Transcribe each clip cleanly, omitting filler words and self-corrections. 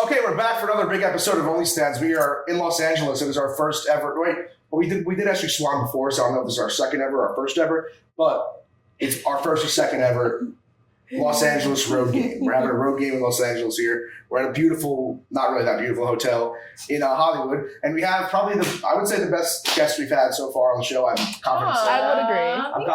Okay, we're back for another big episode of OnlyStans. We are in Los Angeles. It was our first ever. Wait, well, we did actually Swan before, so I don't know if this is our second ever, our first ever, but it's our first or second ever Los Angeles road game. We're having a road game in Los Angeles here. We're at a beautiful, not really that beautiful hotel in Hollywood, and we have probably I would say the best guests we've had so far on the show. I'm confident. I would agree. I'm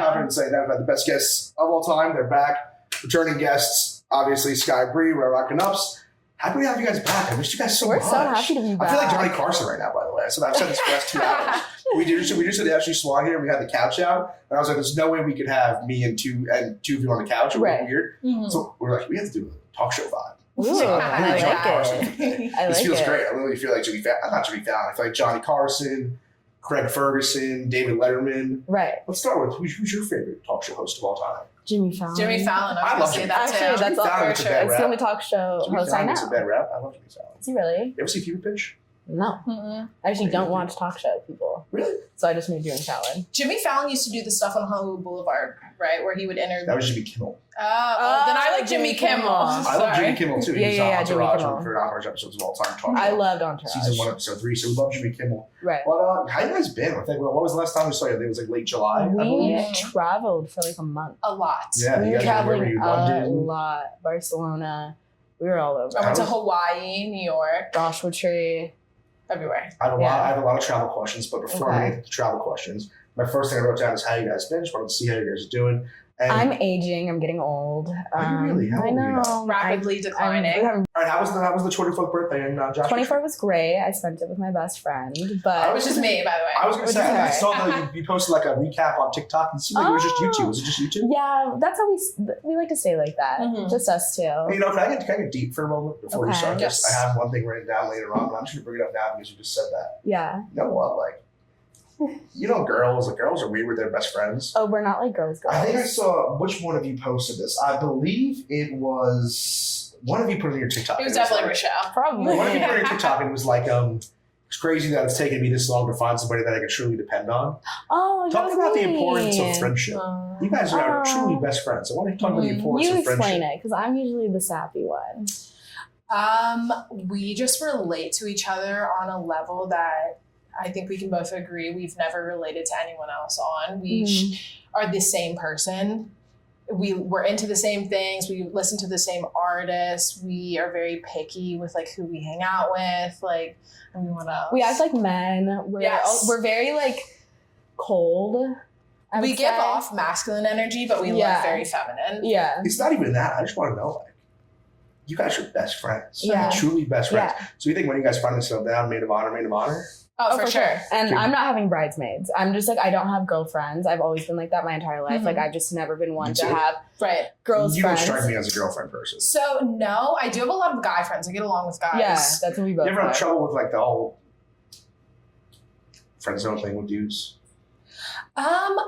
confident saying that we've had the best guests of all time. They're back, returning guests. Obviously, Sky, Bri, Rara, Canups. Happy to have you guys back. I missed you guys so much. We're so happy to be back. I feel like Johnny Carson right now, by the way. So I've said this for the last 2 hours. We did the Ashley Swan here. We had the couch out. And I was like, there's no way we could have me and two of you on the couch. It would be weird. Mm-hmm. So we're like, we have to do a talk show vibe. Ooh, so I like it. This feels great. I really feel like Jimmy Fallon. I'm not Jimmy Fallon. I feel like Johnny Carson, Craig Ferguson, David Letterman. Right. Let's start with who's your favorite talk show host of all time? Jimmy Fallon. Jimmy Fallon. I love Jimmy. Actually, that's all for sure. It's the only talk show host I know. It's a bad rap. I love Jimmy Fallon. Is he really? You ever see Fever Pitch? No. Mm-mm. I actually don't watch talk show people. Really? So I just knew Jimmy Fallon. Jimmy Fallon used to do the stuff on Hollywood Boulevard, right? Where he would interview. That was Jimmy Kimmel. Then I like Jimmy Kimmel. I love Jimmy Kimmel too. He was on Entourage, Jimmy one of my Entourage episodes of all time. I loved Entourage. Season 1, episode 3. So we love Jimmy Kimmel. Right. But how you guys been? I think, what was the last time we saw you? I think it was like late July. We traveled for like a month. A lot. Yeah, we you were guys traveling were a lot. Barcelona. We were all over. I went to Hawaii, New York. Joshua Tree. Everywhere. I have a lot of travel questions, but before we get to the travel questions, my first thing I wrote down is how you guys been. Just wanted to see how you guys are doing. And I'm aging. I'm getting old. Are you really? How old I know. Are you now? Rapidly declining. All right, how was the 24th birthday in Joshua? 24 was great. I spent it with my best friend, but Which is me, by the way. I was going to say, I saw that you posted like a recap on TikTok. It seemed like it was just YouTube. Was it just YouTube? Yeah, that's how we like to stay like that. Mm-hmm. Just us two. Hey, can I get deep for a moment before we start this? I have one thing written down later on, but I'm just going to bring it up now because you just said that. Yeah. You know what? Like, girls are weird with their best friends. Oh, we're not like girls. I think I saw, which one of you posted this? I believe it was, one of you put it in your TikTok. It was definitely Rochelle. Probably. One of you put it in your TikTok and it was like, it's crazy that it's taken me this long to find somebody that I can truly depend on. Oh, talk about the importance of friendship. You guys are truly best friends. I want to talk about the importance of friendship. You explain it, because I'm usually the sappy one. We just relate to each other on a level that I think we can both agree we've never related to anyone else on. We are the same person. We're into the same things. We listen to the same artists. We are very picky with like who we hang out with. Like, I mean, what else? We act like men. We're very like cold. We give off masculine energy, but we look very feminine. Yeah. It's not even that. I just want to know, like, you guys are best friends. Yeah. Truly best friends. Yeah. So you think when you guys finally settle down, maid of honor? Oh, for sure. And I'm not having bridesmaids. I'm just like, I don't have girlfriends. I've always been like that my entire life. Like, I've just never been one to have girls you friends. You don't strike me as a girlfriend person. So, no, I do have a lot of guy friends. I get along with guys. Yeah, that's what we both You ever have trouble with, like, the whole friend zone thing with dudes?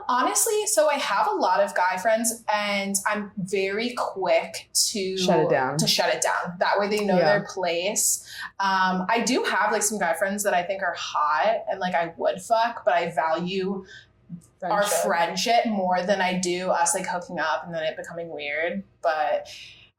Honestly, so I have a lot of guy friends and I'm very quick to shut it down. That way they know their place. I do have like some guy friends that I think are hot and like I would fuck, but I value our friendship more than I do us like hooking up and then it becoming weird. But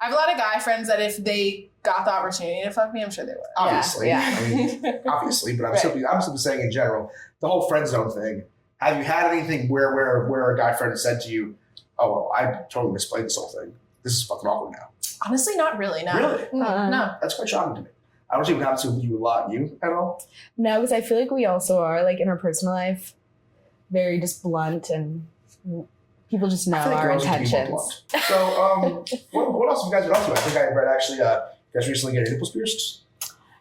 I have a lot of guy friends that if they got the opportunity to fuck me, I'm sure they would. Obviously. Yeah. I mean, obviously, but I'm simply saying in general, the whole friend zone thing. Have you had anything where a guy friend said to you, "Oh, well, I totally misplayed this whole thing. This is fucking awkward now"? Honestly, not really. No. Really? No. That's quite shocking to me. I don't think it happens with you a lot. You at all? No, because I feel like we also are like in our personal life, very just blunt and people just know our intentions. So, what else have you guys been up to? I think I read actually, you guys recently get your nipples pierced.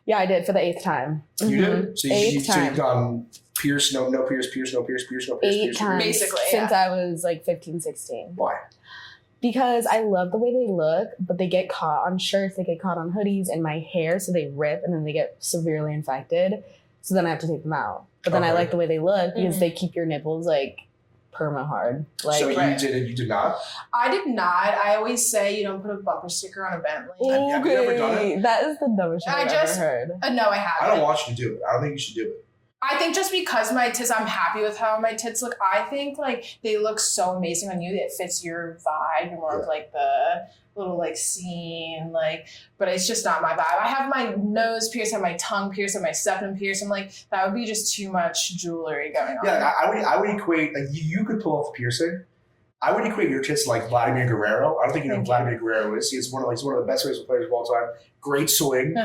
Yeah, I did for the 8th time. You did? So you've gone pierce, no pierce, pierce, no pierce, pierce, no pierce. 8 times. Basically, since I was like 15, 16. Why? Because I love the way they look, but they get caught on shirts, they get caught on hoodies and my hair, so they rip and then they get severely infected. So then I have to take them out. But then I like the way they look because they keep your nipples like perma hard. Like, so you did not? I did not. I always say you don't put a bumper sticker on a Bentley. Okay. Have you ever done it? That is the dumbest shit I've ever heard. No, I haven't. I don't want you to do it. I don't think you should do it. I think just because my tits, I'm happy with how my tits look. I think like they look so amazing on you. It fits your vibe. You're more of like the little like scene, like, but it's just not my vibe. I have my nose pierced, I have my tongue pierced, and my septum pierced. I'm like, that would be just too much jewelry going on. Yeah, I would equate, like, you could pull off the piercing. I would equate your tits like Vladimir Guerrero. I don't think you know who Vladimir Guerrero is. He's one of the best baseball players of all time. Great swing.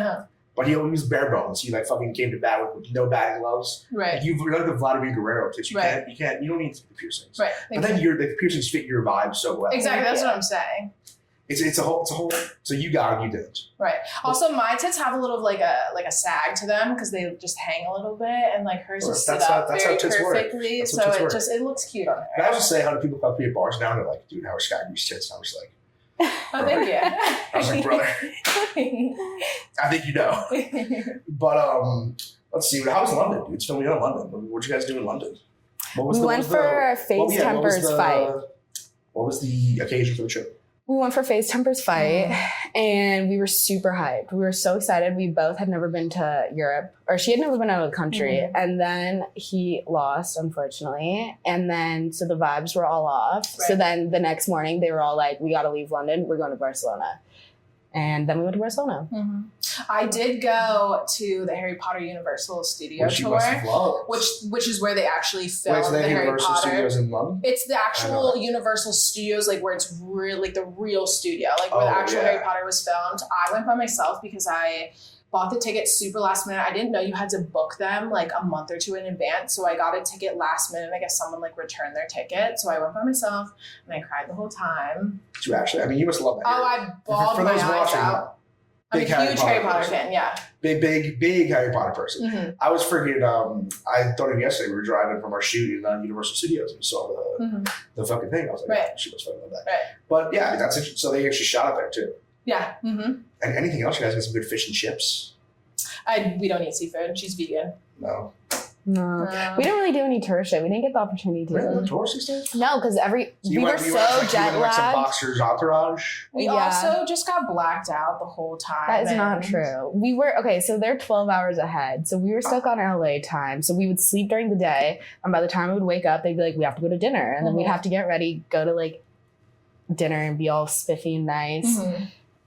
But he was bare bones. He like fucking came to bat with no batting gloves. Right. Like, you've learned the Vladimir Guerrero tits. You don't need the piercings. Right. But then the piercings fit your vibe so well. Exactly. That's what I'm saying. It's a whole. So you got it, you didn't. Right. Also, my tits have a little like a sag to them because they just hang a little bit, and like hers just sit up very perfectly. So it looks cute on her. Can I just say how do people come to me at bars now? And they're like, dude, how are Sky Bree's tits? And I was like, oh, thank you. I was like, brother, I think you know. But let's see. How was London, dude? It's filming in London. What'd you guys do in London? We went for a Face Tempers fight. What was the occasion for the trip? We went for Face Tempers fight, and we were super hyped. We were so excited. We both had never been to Europe, or she had never been out of the country. And then he lost, unfortunately. And then, so the vibes were all off. Right. So then the next morning, they were all like, we got to leave London. We're going to Barcelona. And then we went to Barcelona. I did go to the Harry Potter Universal Studio tour, which is where they actually filmed the Harry Universal Potter. Studios in London? It's the actual Universal Studios, like where it's really like the real studio, like where the actual Harry Potter was filmed. I went by myself because I bought the ticket super last minute. I didn't know you had to book them like a month or two in advance. So I got a ticket last minute. I guess someone like returned their ticket. So I went by myself and I cried the whole time. Did you actually? I mean, you must love that. Oh, I bawled my eyes out. I'm a huge Harry Potter fan, yeah. Big Harry Potter person. I was freaking, I thought of yesterday, we were driving from our shoot in Universal Studios and we saw the fucking thing. I was like, she must fucking love that. Right. But yeah, I mean, that's interesting. So they actually shot up there too. Yeah. And anything else? You guys got some good fish and chips? We don't eat seafood. She's vegan. No. We didn't really do any tourist shit. We didn't get the opportunity to. Really? Touristy stuff? No, because we were so jet lagged. Like some boxers entourage? We also just got blacked out the whole time. That is not true. We were, so they're 12 hours ahead. So we were stuck on LA time. So we would sleep during the day. And by the time we would wake up, they'd be like, we have to go to dinner. And then we'd have to get ready, go to like dinner and be all spiffy and nice.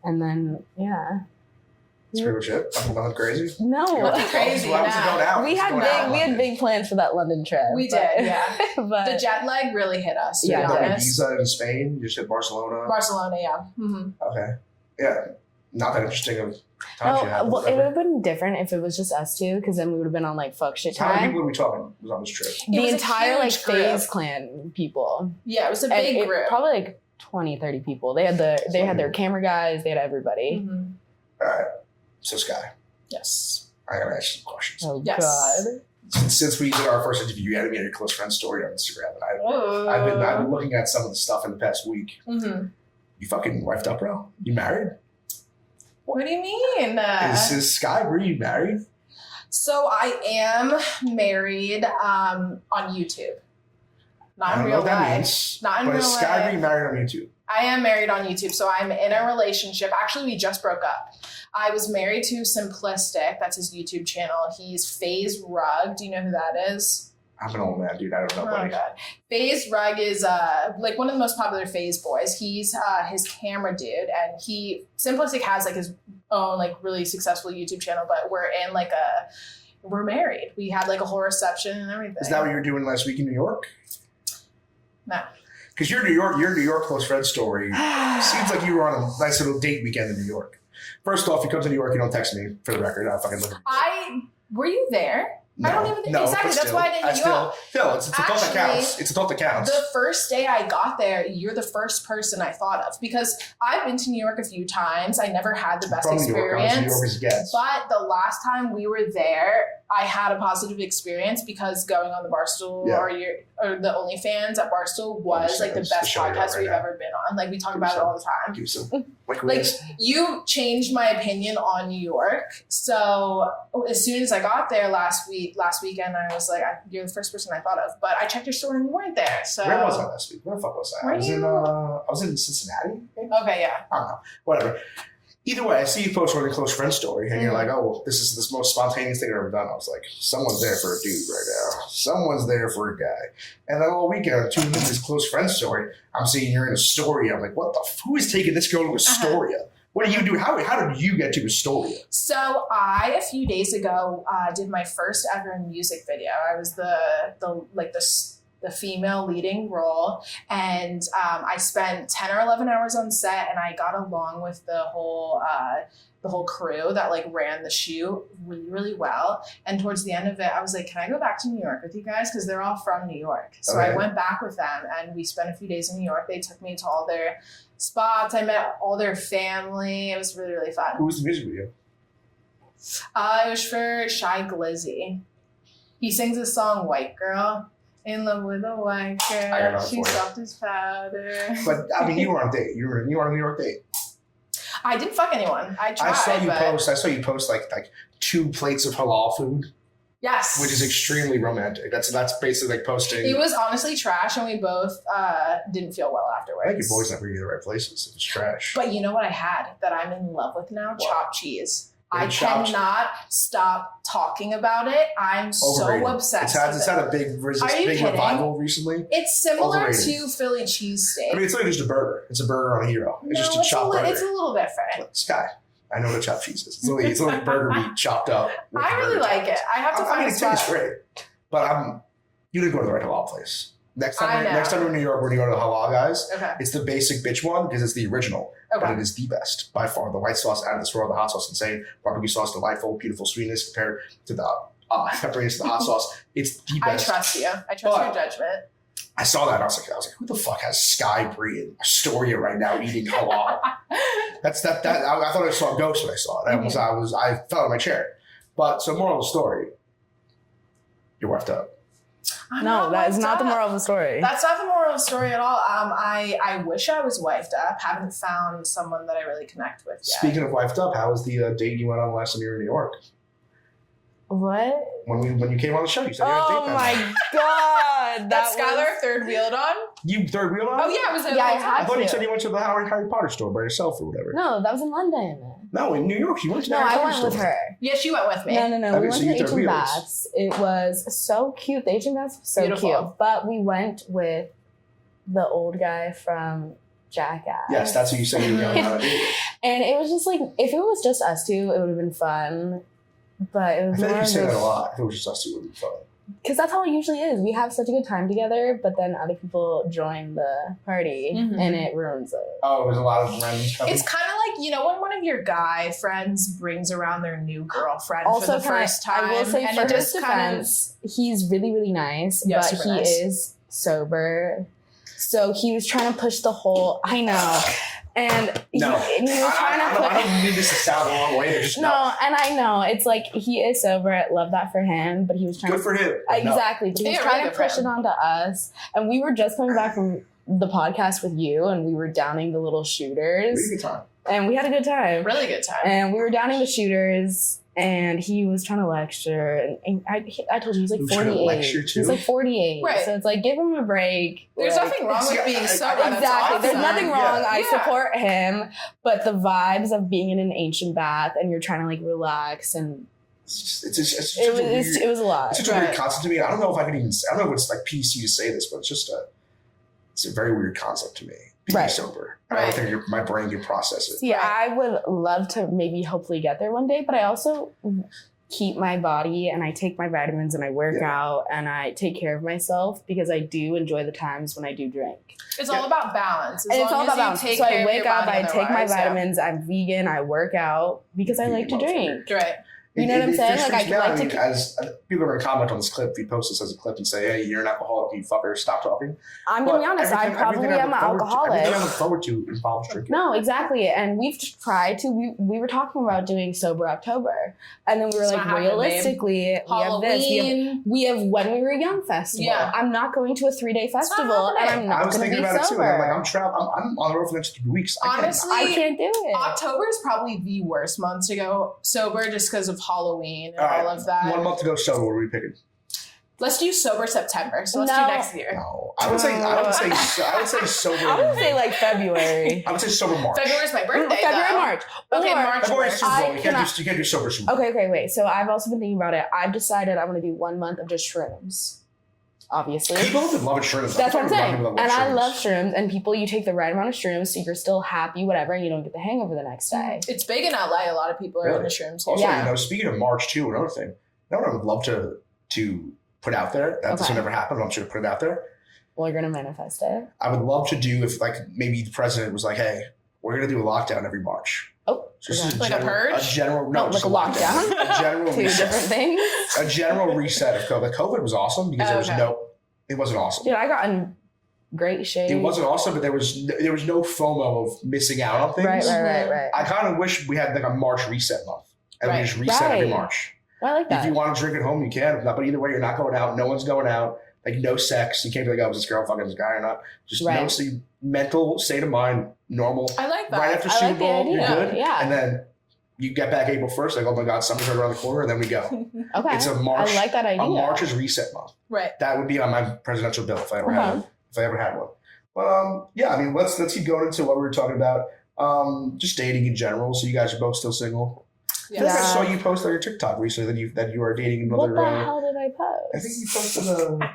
And then, That's pretty much it. Nothing crazy. No, nothing crazy. We had big plans for that London trip. We did, but the jet lag really hit us. Yeah, Ibiza in Spain. You just hit Barcelona. Barcelona, yeah. Okay, yeah. Not that interesting of time. Well, it would have been different if it was just us two, because then we would have been on like fuck shit time. How many people were we talking was on this trip? The entire like FaZe clan people. Yeah, it was a big group. Probably like 20, 30 people. They had their camera guys. They had everybody. All right. So Sky. Yes. I gotta ask you some questions. Oh God. Since we did our first interview, you had me on your close friend story on Instagram, and I've been looking at some of the stuff in the past week. You fucking wifed up, bro? You married? What do you mean? Is Sky Bri married? So I am married on YouTube. Not in real life. Not in real life. But is Sky Bri married on YouTube? I am married on YouTube, so I'm in a relationship. Actually, we just broke up. I was married to Simplistic. That's his YouTube channel. He's FaZe Rug. Do you know who that is? I'm an old man, dude. I don't know, buddy. God. FaZe Rug is like one of the most popular FaZe boys. He's his camera dude, and Simplistic has like his own like really successful YouTube channel. But we're married. We had like a whole reception and everything. Is that what you were doing last week in New York? No. Because your New York close friend story seems like you were on a nice little date weekend in New York. First off, you come to New York, you don't text me, for the record. I fucking live. Were you there? No, I don't even think exactly. That's why I didn't hit you up. Phil, it's a thought that counts. It's a thought that counts. The first day I got there, you're the first person I thought of because I've been to New York a few times. I never had the best experience. New York as gets. But the last time we were there, I had a positive experience because going on the Barstool or the OnlyFans at Barstool was like the best podcast we've ever been on. Like we talk about it all the time. Like you changed my opinion on New York. So as soon as I got there last weekend, I was like, you're the first person I thought of. But I checked your story and you weren't there. So where was I last week? Where the fuck was I? I was in Cincinnati. Maybe? Okay, yeah. I don't know. Whatever. Either way, I see you post on your close friend story, and you're like, oh, well, this is the most spontaneous thing I've ever done. I was like, someone's there for a dude right now. Someone's there for a guy. And then all weekend, I'm tuning into this close friend story. I'm seeing you're in Astoria. I'm like, what the who is taking this girl to Astoria? What do you do? How did you get to Astoria? So I, a few days ago, did my first ever music video. I was the female leading role, and I spent 10 or 11 hours on set, and I got along with the whole crew that like ran the shoot really, really well. And towards the end of it, I was like, can I go back to New York with you guys? Because they're all from New York. So I went back with them, and we spent a few days in New York. They took me to all their spots. I met all their family. It was really, really fun. Who was the music video? It was for Shy Glizzy. He sings the song White Girl. In love with a white girl. She's soft as powder. But I mean, you were on a date. You were on a New York date. I didn't fuck anyone. I tried. I saw you post like 2 plates of halal food. Yes. Which is extremely romantic. That's basically like posting. It was honestly trash, and we both didn't feel well afterwards. I think your boys never eat the right places if it's trash. But you know what I had that I'm in love with now? What? Chopped cheese. I chopped cannot stop talking about it. I'm so obsessed. It's had a big revival recently. It's similar to Philly cheesesteak. I mean, it's like just a burger. It's a burger on a hero. It's just a chopped burger. It's a little different. Sky, I know what chopped cheese is. It's like burger meat chopped up. I really like it. I have to find a spot. It tastes great, but you didn't go to the right halal place. Next time we're in New York, we're going to go to the halal guys. Okay. It's the basic bitch one because it's the original. Okay. But it is the best by far. The white sauce out of this world, the hot sauce insane, barbecue sauce delightful, beautiful sweetness compared to the pepperiness of the hot sauce. It's the best. I trust you. I trust your judgment. I saw that and I was like, who the fuck has Sky, Bri, and Astoria right now eating halal? I thought I saw a ghost when I saw it. I fell in my chair. But so moral of the story, you're wifed up. No, that is not the moral of the story. That's not the moral of the story at all. I wish I was wifed up. Haven't found someone that I really connect with yet. Speaking of wifed up, how was the date you went on last time you were in New York? What? When you came on the show, you said you had a date. Oh my god! That Skylar third wheeled on? You third wheeled on? Oh yeah, it was. I thought you said you went to the Harry Potter store by yourself or whatever. No, that was in London. No, in New York, you went to the Harry Potter store. No, I went with her. Yeah, she went with me. No. We went to the Asian baths. It was so cute. The Asian baths were so beautiful. Cute. But we went with the old guy from Jackass. Yes, that's who you said you were going on a date with. And it was just like, if it was just us two, it would have been fun. But it was I feel like you say that a lot. If it was just us two, it would be fun. Because that's how it usually is. We have such a good time together, but then other people join the party and it ruins it. Oh, it was a lot of friends coming? It's kind of like, when one of your guy friends brings around their new girlfriend also, for the first time. I will say, for his defense, he's really, really nice, but he is sober. So he was trying to push the whole, I know. And he was trying to put... I don't need this to sound the wrong way. No, and I know. It's like, he is sober. Love that for him. But he was trying Good for him. Exactly. But he was trying to push it onto us. And we were just coming back from the podcast with you, and we were downing the little shooters. We had a good time. And we had a good time. Really good time. And we were downing the shooters, and he was trying to lecture. And I told you, he's like 48. He's like 48. Right. So it's like, give him a break. There's nothing wrong with being sober. Exactly. Awesome. There's nothing wrong. I support him. But the vibes of being in an ancient bath and you're trying to like relax and it was a lot. It's such a weird concept to me. I don't know if I don't know if it's like PC to say this, but it's a very weird concept to me. Being sober. I don't think my brain can process it. Yeah, I would love to maybe hopefully get there one day, but I also keep my body and I take my vitamins and I work out and I take care of myself because I do enjoy the times when I do drink. It's all about balance. It's all about balance. So I wake up, I take my vitamins, I'm vegan, I work out because I like to drink. Right. You know what I'm saying? Like I like to. As people are going to comment on this clip, if you post this as a clip and say, "Hey, you're an alcoholic, you fucker, stop talking." I'm going to be honest. I probably am an alcoholic. Everything I look forward to involves drinking. No, exactly. And we've tried to. We were talking about doing sober October, and then we were like, realistically, we have When We Were Young festival. Yeah. I'm not going to a 3-day festival, and I'm not going to be sober. I was thinking about it too. I'm on the road for the next 2 weeks. Honestly, I can't do it. October is probably the worst month to go sober, just because of Halloween and all of that. 1 month to go sober. What are we picking? Let's do sober September. So let's do next year. No, I would say sober. I would say like February. I would say sober March. February's my birthday. February, though. March. Okay, Or- March. February works. Super Bowl. You can't do sober Super Bowl. Okay, wait. So I've also been thinking about it. I've decided I want to do 1 month of just shrooms. Obviously. People have been loving shrooms. That's what I'm saying. And I love shrooms. And people, you take the right amount of shrooms so you're still happy, whatever, and you don't get the hangover the next day. It's big in LA. A lot of people are Really? into shrooms. Also, Yeah. speaking of March too, another thing. You know what I would love to put out there? That doesn't ever happen, but I'm sure to put it out there. Well, you're going to manifest it. I would love to do if maybe the president was like, hey, we're going to do a lockdown every March. Oh, So this is Like a purge? No, just like a lockdown? A general Two reset. different things. A general reset of COVID. COVID was awesome because it wasn't awesome. Dude, I got in great shape. It wasn't awesome, but there was no FOMO of missing out on things. Right. I kind of wish we had like a March reset month. And we just reset every March. I like that. If you want to drink at home, you can. If not, but either way, you're not going out. No one's going out. Like no sex. You can't be like, oh, is this girl fucking this guy or not? Just no mental state of mind, normal. I like that. Right after Super Bowl, you're good. Yeah. And then you get back April 1st, like, oh my God, summer's right around the corner, and then we go. Okay. It's a March. I like that idea. A March is reset month. Right. That would be on my presidential bill if I ever had one. If I ever had one. But yeah, I mean, let's keep going into what we were talking about. Just dating in general. So you guys are both still single. Yes. I think I saw you post on your TikTok recently that you are dating another. What the hell did I post? I think you posted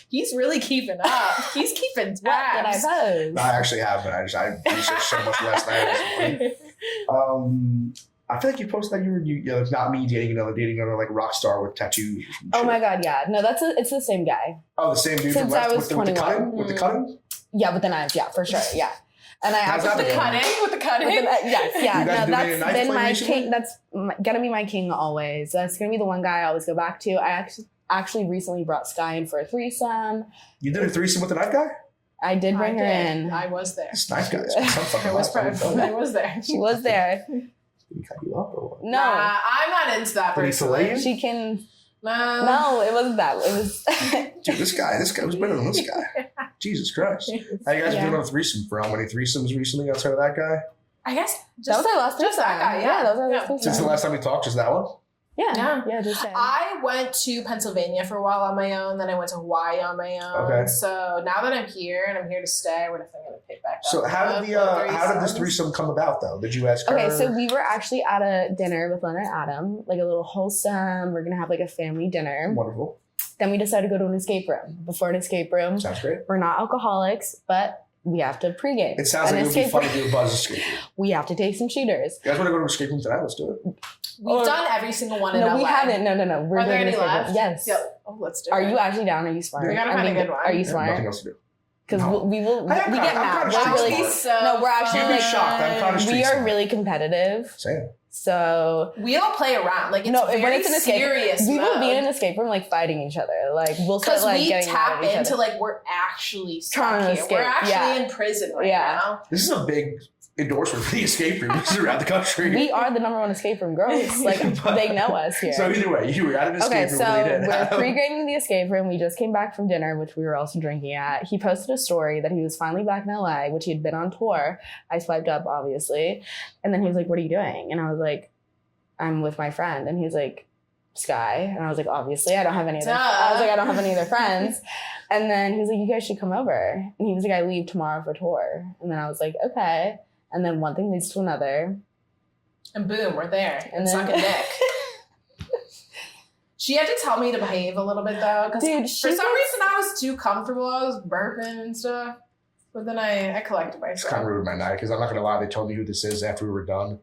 He's really keeping up. He's keeping tabs. What did I post? I actually haven't. I researched so much last night. I feel like you posted that you're not me dating another like rock star with tattoos. Oh my God, yeah. No, it's the same guy. Oh, the same dude Since I was 21. With the cutting? Yeah, with the knives, yeah, for sure, yeah. And I How's actually that With the cutting? yes, yeah. You guys No, doing a that's knife been play my recently? king. That's gonna be my king always. That's gonna be the one guy I always go back to. I actually recently brought Sky in for a threesome. You did a threesome with the knife guy? I did bring her in. I was there. This knife guy is some fucking I was there. She was there. Did he cut you up or what? No, I'm not into that Did he fillet personally. you? she can. No. No, it wasn't that. It was. Dude, this guy was better than this guy. Jesus Christ. How you guys been on a threesome for how many threesomes recently outside of that guy? I guess That was our last just threesome. that guy. Yeah, that was our last Since threesome. the last time we talked, just that one? Yeah, just that. I went to Pennsylvania for a while on my own, then I went to Hawaii on my own. Okay. So now that I'm here and I'm here to stay, we're definitely gonna pick back up. So how did this threesome come about though? Did you ask her? Okay, so we were actually at a dinner with Lena and Adam, like a little wholesome. We're gonna have like a family dinner. Wonderful. Then we decided to go to an escape room. Before an escape room, Sounds great. we're not alcoholics, but we have to pregame. It sounds An like it would be escape fun room. to do a buzz escape room. We have to take some shooters. You guys want to go to an escape room tonight? Let's do it. We've done every single one in No, LA. we haven't. No. We're Are there doing any an escape room. left? Yes. Yep. Oh, let's do it. Are you actually down? Are you smart? We gotta find a good one. Are you I have smart? nothing else to do. Because No. we will. We I am get kinda- I'm mad. kinda We're street really. smart. No, we're actually You'd be like. shocked. I'm kind of street We are smart. really competitive. Same. So We don't play around. Like it's no, very when it's an escape, serious. we will mode. be in an escape room like fighting each other. Like we'll start Because like we getting mad tap at each into other. like we're actually Trying stuck to here. escape, We're actually yeah. in prison right Yeah. now. This is a big endorsement for the escape rooms around the country. We are the #1 escape room girls. Like they know us here. So either way, you were at an escape Okay, room. so What they did. we're pre-gaming the escape room. We just came back from dinner, which we were also drinking at. He posted a story that he was finally back in LA, which he had been on tour. I swiped up, obviously. And then he was like, what are you doing? And I was like, I'm with my friend. And he was like, Sky. And I was like, obviously, I don't have any other I was like, I don't have any other friends. And then he was like, you guys should come over. And he was like, I leave tomorrow for tour. And then I was like, okay. And then one thing leads to another. And boom, we're there. And And then- sucking dick. She had to tell me to behave a little bit though, because Dude, for some reason I was too comfortable. I was burping and stuff. But then I collected It's myself. kind of ruined my night because I'm not gonna lie. They told me who this is after we were done.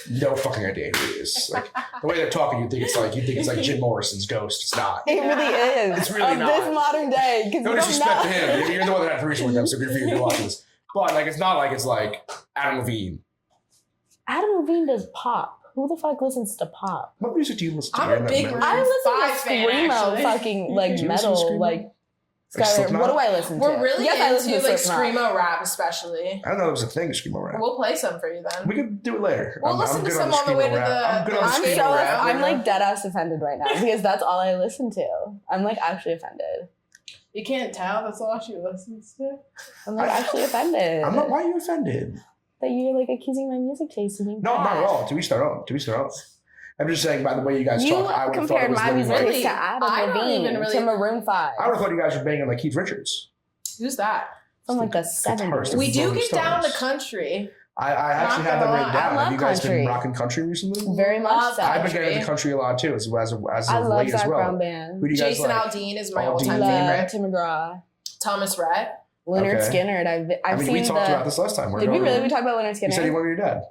No fucking idea who it is. Like the way they're talking, you think it's like Jim Morrison's ghost. It's not. It really is. It's really of not. this modern day. Because No you don't disrespect know. to him. You're the one that had a threesome with them, so good for you to watch this. But like, it's not like it's like Adam Levine. Adam Levine does pop. Who the fuck listens to pop? What music do you listen to? I'm a You're in big that Maroon I listen to 5 fan, screamo, actually. fucking like Do you listen to metal, screamo? like. Like Skylar, Slipknot? what do I listen to? We're really yes, I listen into to like Slipknot. screamo rap, especially. I don't know there was a thing, screamo rap. We'll play some for you then. We can do it later. We'll listen to some on the way to screamo rap. the- I'm good on the the I'm screamo screamo so rap. I'm like dead ass offended right now because that's all I listen to. I'm like actually offended. You can't tell that's all she listens to. I'm like actually offended. I'm not. Why are you offended? That you're like accusing my music taste of being No, not bad. at all. To each their own. To each their own. I'm just saying, by the way you guys talk, I would have thought it was my music like, taste to Adam Levine, to Maroon 5. I would have thought you guys were banging like Keith Richards. Who's that? From like the 70s. We do get down the country. I actually have that written down. Have you guys been rocking country recently? Very much so. I've been getting into country a lot too, as of I love late as well. Brown Band. Who do you guys Jason like? Aldean is my all-time favorite. Tim McGraw. Thomas Rhett. Leonard Skinner. I've seen we talked about this last time. Did we really? We talked about Leonard Skinner? You said you went with your dad.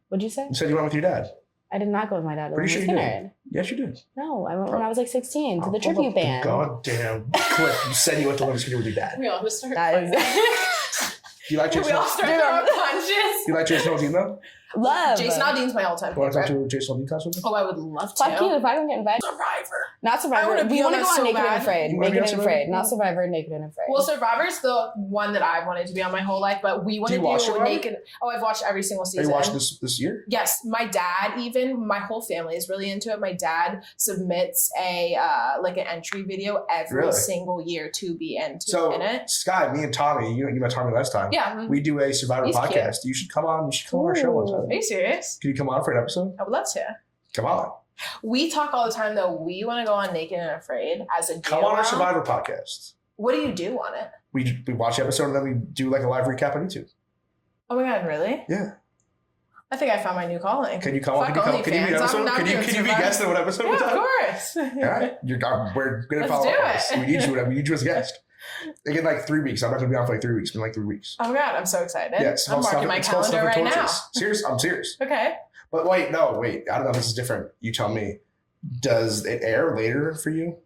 What'd you say? You said you went with your dad. I did not go with my dad. Pretty sure you did. Yes, you did. No, I went when I was like 16 to the tribute band. Goddamn clip. You said you went to Leonard Skinner with your dad. We all just started. Do you like Jason? We all started throwing punches. You like Jason Aldean though? Love. Jason Aldean's my all-time favorite. Want to talk to Jason Aldean concert? Oh, I would love to. Fuck you if I don't get invited. Survivor. Not Survivor. We want to go on Naked and Afraid. Naked and Afraid. Not Survivor, Naked and Afraid. Well, Survivor's the one that I've wanted to be on my whole life, but we want to do Naked. Oh, I've watched every single season. Have you watched this year? Yes. My dad, even my whole family is really into it. My dad submits a like an entry video every single year to be in it. Sky, me and Tommy, you met Tommy last time. Yeah. We do a Survivor podcast. Cute. You should come on. You should come on our show one time. Are you serious? Can you come on for an episode? I would love to. Come on. We talk all the time though. We want to go on Naked and Afraid as a duo. Come on our Survivor podcast. What do you do on it? We watch the episode and then we do like a live recap on YouTube. Oh my god, really? Yeah. I think I found my new calling. Can you come on? Can you be an episode? Can you be guest on what episode? Yeah, of course. All right. We're gonna Let's follow do up. it. We need you as a guest. In like 3 weeks. I'm not gonna be on for like 3 weeks. It's been like 3 weeks. Oh my god, I'm so excited. Yeah, I'm marking my calendar right now. Serious? I'm serious. Okay. But wait. I don't know. This is different. You tell me. Does it air later for you?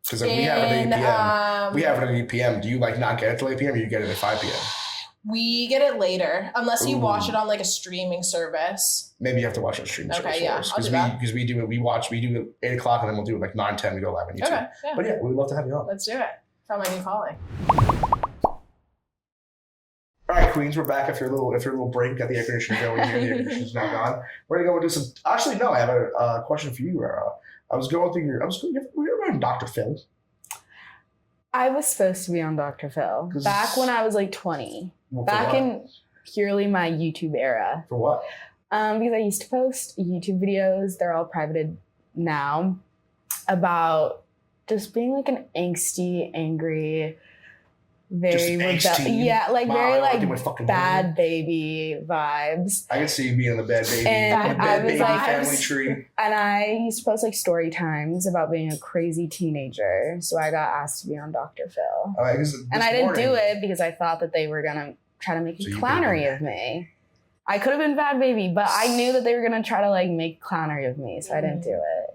Because like, we have it at 8 p.m. We have it at 8 p.m. Do you like not get it till 8 p.m. or you get it at 5 p.m.? We get it later, unless you watch it on like a streaming service. Maybe you have to watch it on streaming service. Okay, yeah, I'll do that. Because we do it. We do it 8 o'clock and then we'll do it like 9, 10. We go live on YouTube. Okay, yeah. But yeah, we'd love to have you on. Let's do it. Found my new calling. All right, Queens, we're back after a little break. Got the air conditioner going here. The air conditioner's now gone. We're gonna go and do some. Actually, no. I have a question for you, Rara. I was going through your. Were you ever on Dr. Phil? I was supposed to be on Dr. Phil back when I was like 20. Back in purely my YouTube era. For what? Because I used to post YouTube videos. They're all privated now about just being like an angsty, angry. Very very like bad baby vibes. I can see you being in the bad baby, and bad baby family tree. And I used to post like story times about being a crazy teenager. So I got asked to be on Dr. Phil. And I didn't do it because I thought that they were gonna try to make a clownery of me. I could have been bad baby, but I knew that they were gonna try to like make clownery of me, so I didn't do it.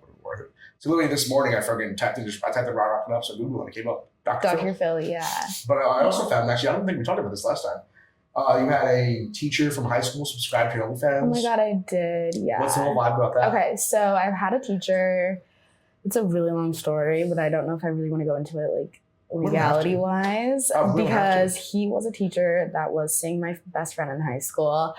So literally this morning I typed the Rara up so Google and it came up. Dr. Phil, yeah. But I also found, actually, I don't think we talked about this last time. You had a teacher from high school subscribe to your OnlyFans. Oh my god, I did, yeah. What's the whole vibe about that? Okay, so I've had a teacher. It's a really long story, but I don't know if I really want to go into it like legality-wise. Because he was a teacher that was seeing my best friend in high school.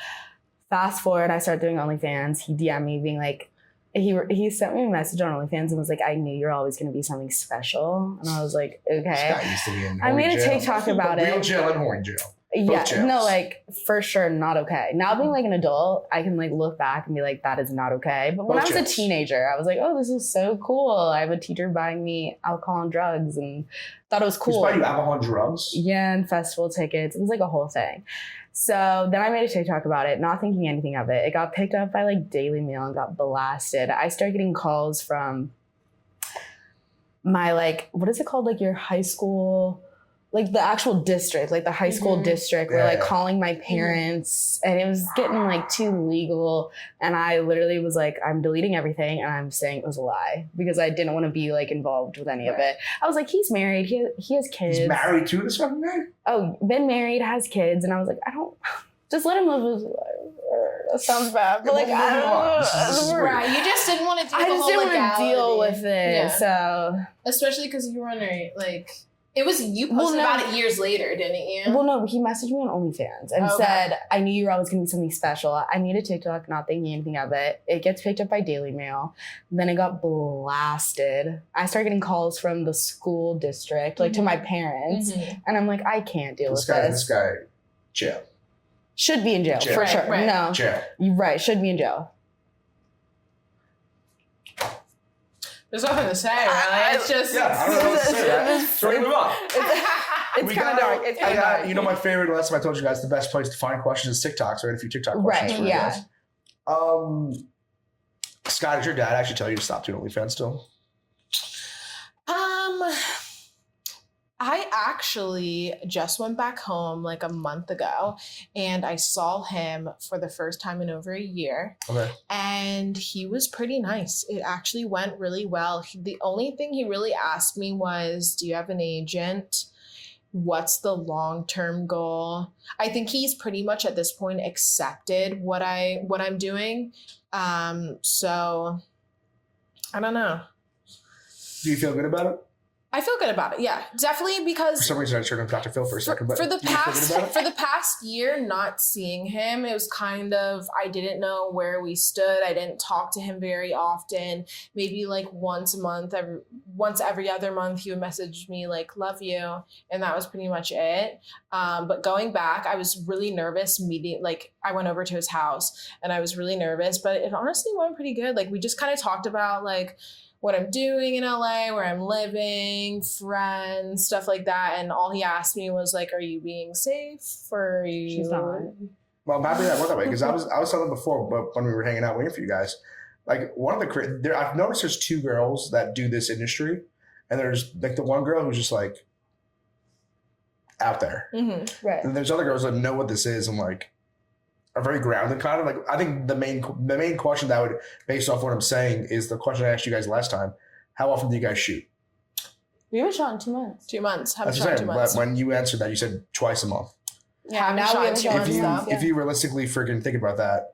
Fast forward, I started doing OnlyFans. He DM'd me being like, he sent me a message on OnlyFans and was like, I knew you're always going to be something special. And I was like, okay. Used to be in I made a TikTok about it. Real jail and horny jail. Yeah, no, like for sure not okay. Now being like an adult, I can like look back and be like, that is not okay. But when I was a teenager, I was like, oh, this is so cool. I have a teacher buying me alcohol and drugs and thought it was cool. He's buying you alcohol and drugs? Yeah, and festival tickets. It was like a whole thing. So then I made a TikTok about it, not thinking anything of it. It got picked up by like Daily Mail and got blasted. I started getting calls from my like, what is it called? Like your high school, like the actual district, like the high school district, were like calling my parents and it was getting like too legal. And I literally was like, I'm deleting everything and I'm saying it was a lie because I didn't want to be like involved with any of it. I was like, he's married. He has kids. He's married to this fucking guy? Oh, been married, has kids. And I was like, I don't, just let him live his life. That sounds bad, but like, I don't know. Right. You just didn't want to deal with I just didn't want to deal with it. Yeah. So, especially because you were on like, it was you posted about it years later, didn't you? Well, no, he messaged me on OnlyFans and said, I knew you were always going to be something special. I made a TikTok, not thinking anything of it. It gets picked up by Daily Mail. Then it got blasted. I started getting calls from the school district, like to my parents. And I'm like, I can't deal with this. This guy, jail. Should be in jail, for sure. Right. No. Jail. You're right, should be in jail. There's nothing to say, really. It's just... Yeah, I don't know what to say that. So we're going to move on. It's kind of dark. It's kind of dark. You know my favorite, last time I told you guys, the best place to find questions is TikTok. So I had a few TikTok questions for you guys. Scott, did your dad actually tell you to stop doing OnlyFans still? I actually just went back home like a month ago and I saw him for the first time in over a year. Okay. And he was pretty nice. It actually went really well. The only thing he really asked me was, do you have an agent? What's the long-term goal? I think he's pretty much at this point accepted what I'm doing. So I don't know. Do you feel good about it? I feel good about it. Yeah, definitely, because for some reason I turned on Dr. Phil for a second. But for the past year, not seeing him, it was kind of, I didn't know where we stood. I didn't talk to him very often. Maybe like once every other month, he would message me like, "Love you," and that was pretty much it. But going back, I was really nervous meeting. Like, I went over to his house and I was really nervous, but it honestly went pretty good. Like, we just kind of talked about like what I'm doing in LA, where I'm living, friends, stuff like that. And all he asked me was like, are you being safe? Or are you... She's not. Well, I'm happy that went that way, because I was telling them before, but when we were hanging out waiting for you guys, like I've noticed there's two girls that do this industry, and there's like the one girl who's just like out there. Mm-hmm. Right. And there's other girls that know what this is and like are very grounded kind of. Like, I think the main question that would, based off what I'm saying, is the question I asked you guys last time. How often do you guys shoot? We haven't shot in 2 months. 2 months. Haven't That's shot in 2 months. But when you answered that, you said twice a month. Yeah, Haven't now shot we in have 2 months. If you realistically freaking think about that,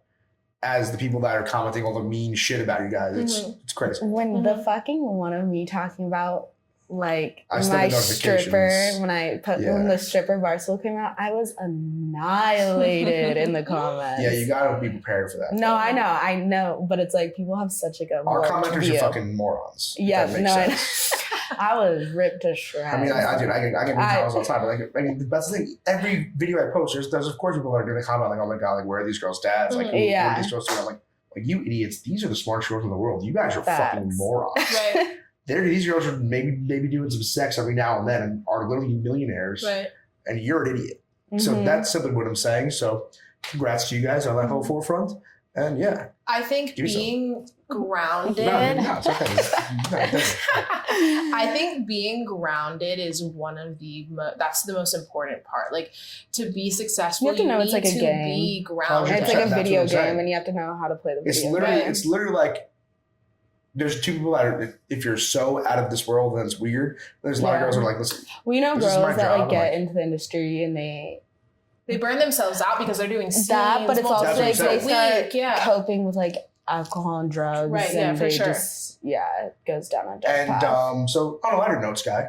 as the people that are commenting all the mean shit about you guys, it's crazy. When the fucking one of me talking about like I my stripper, when the stripper Barstool came out, I was annihilated in the comments. Yeah, you gotta be prepared for that. No, I know, but it's like people have such like a our warped commenters view. are fucking morons. Yeah, no, I was ripped to shreds. I mean, I get comments all the time, but like, I mean, that's the thing. Every video I post, there's of course people that are going to comment like, "Oh my god, like where are these girls' dads? Like, what are these girls doing?" I'm like you idiots, these are the smartest girls in the world. You guys are fucking morons. Right. These girls are maybe doing some sex every now and then and are literally millionaires. Right. And you're an idiot. So that's simply what I'm saying. So congrats to you guys on that whole forefront. And yeah. I think being grounded. No, it's okay. I think being grounded is one of the that's the most important part. Like, to be successful, you have to know it's like a game. Be grounded. It's like a video game, and you have to know how to play the video. It's literally like, there's two people that are, if you're so out of this world, then it's weird. There's a lot of girls who are like, listen. We know girls that like get into the industry and they burn themselves out because they're doing scenes. That, but it's also like they start coping with like alcohol and drugs. Right, and for sure. It goes down a dark path. And so on a lighter note, Sky,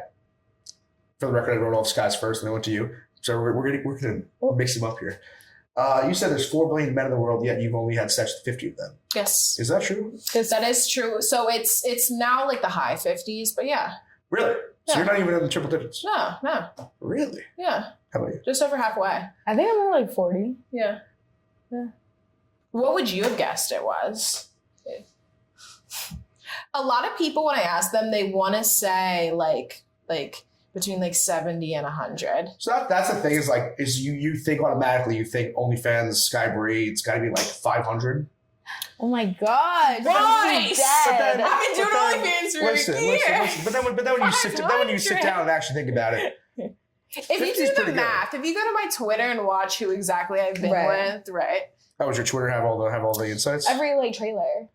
for the record, I wrote all the Skies first and then went to you. So we're gonna mix them up here. You said there's 4 billion men in the world, yet you've only had sex with 50 of them. Yes. Is that true? That is true. So it's now like the high 50s, but yeah. Really? So you're not even in the triple digits? No. Really? Yeah. How about you? Just over halfway. I think I'm more like 40. Yeah. What would you have guessed it was? A lot of people, when I ask them, they want to say like between like 70 and 100. So that's the thing, is you think automatically, you think OnlyFans, Sky Bri, it's got to be like 500. Oh my God! Right. I've been doing OnlyFans for a year. Listen. But then when you sit down and actually think about it, if you do the math, if you go to my Twitter and watch who exactly I've been with, right? How was your Twitter have all the insights? Every like trailer.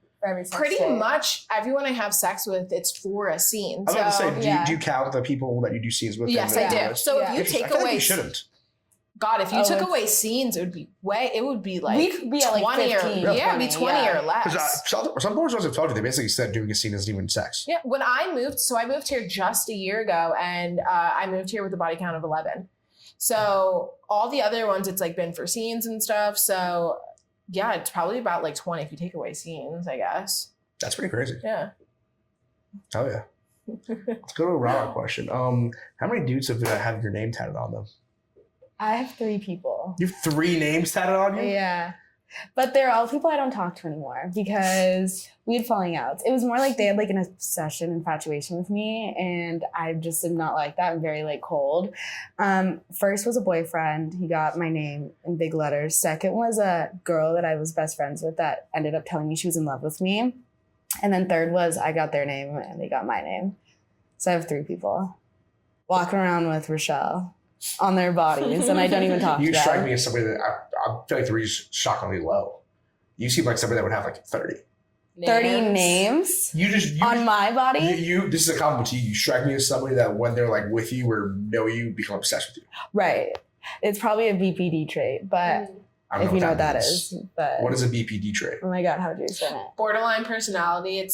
Pretty much everyone I have sex with, it's for a scene. I was about to say, do you count the people that you do scenes with? Yes, I do. So if you take away, you shouldn't. God, if you took away scenes, it would be like we'd be 20 like 15, or it'd be 20 or less. Some boys have told you, they basically said doing a scene isn't even sex. Yeah, when I moved here just a year ago, and I moved here with a body count of 11. So all the other ones, it's like been for scenes and stuff. So yeah, it's probably about like 20 if you take away scenes, I guess. That's pretty crazy. Yeah. Oh yeah. Let's go to a Rara question. How many dudes have your name tatted on them? I have 3 people. You have 3 names tatted on you? Yeah. But they're all people I don't talk to anymore because we had falling outs. It was more like they had like an obsession, infatuation with me, and I just did not like that. I'm very like cold. First was a boyfriend. He got my name in big letters. Second was a girl that I was best friends with that ended up telling me she was in love with me. And then third was I got their name and they got my name. So I have 3 people walking around with Rochelle on their bodies, and I don't even talk to them. You strike me as somebody that I feel like 3 is shockingly low. You seem like somebody that would have like 30. 30 names? You on my body? This is a compliment to you. You strike me as somebody that when they're like with you or know you, become obsessed with you. Right. It's probably a BPD trait, but if you know what that is. But what is a BPD trait? Oh my God, how would you explain it? Borderline personality.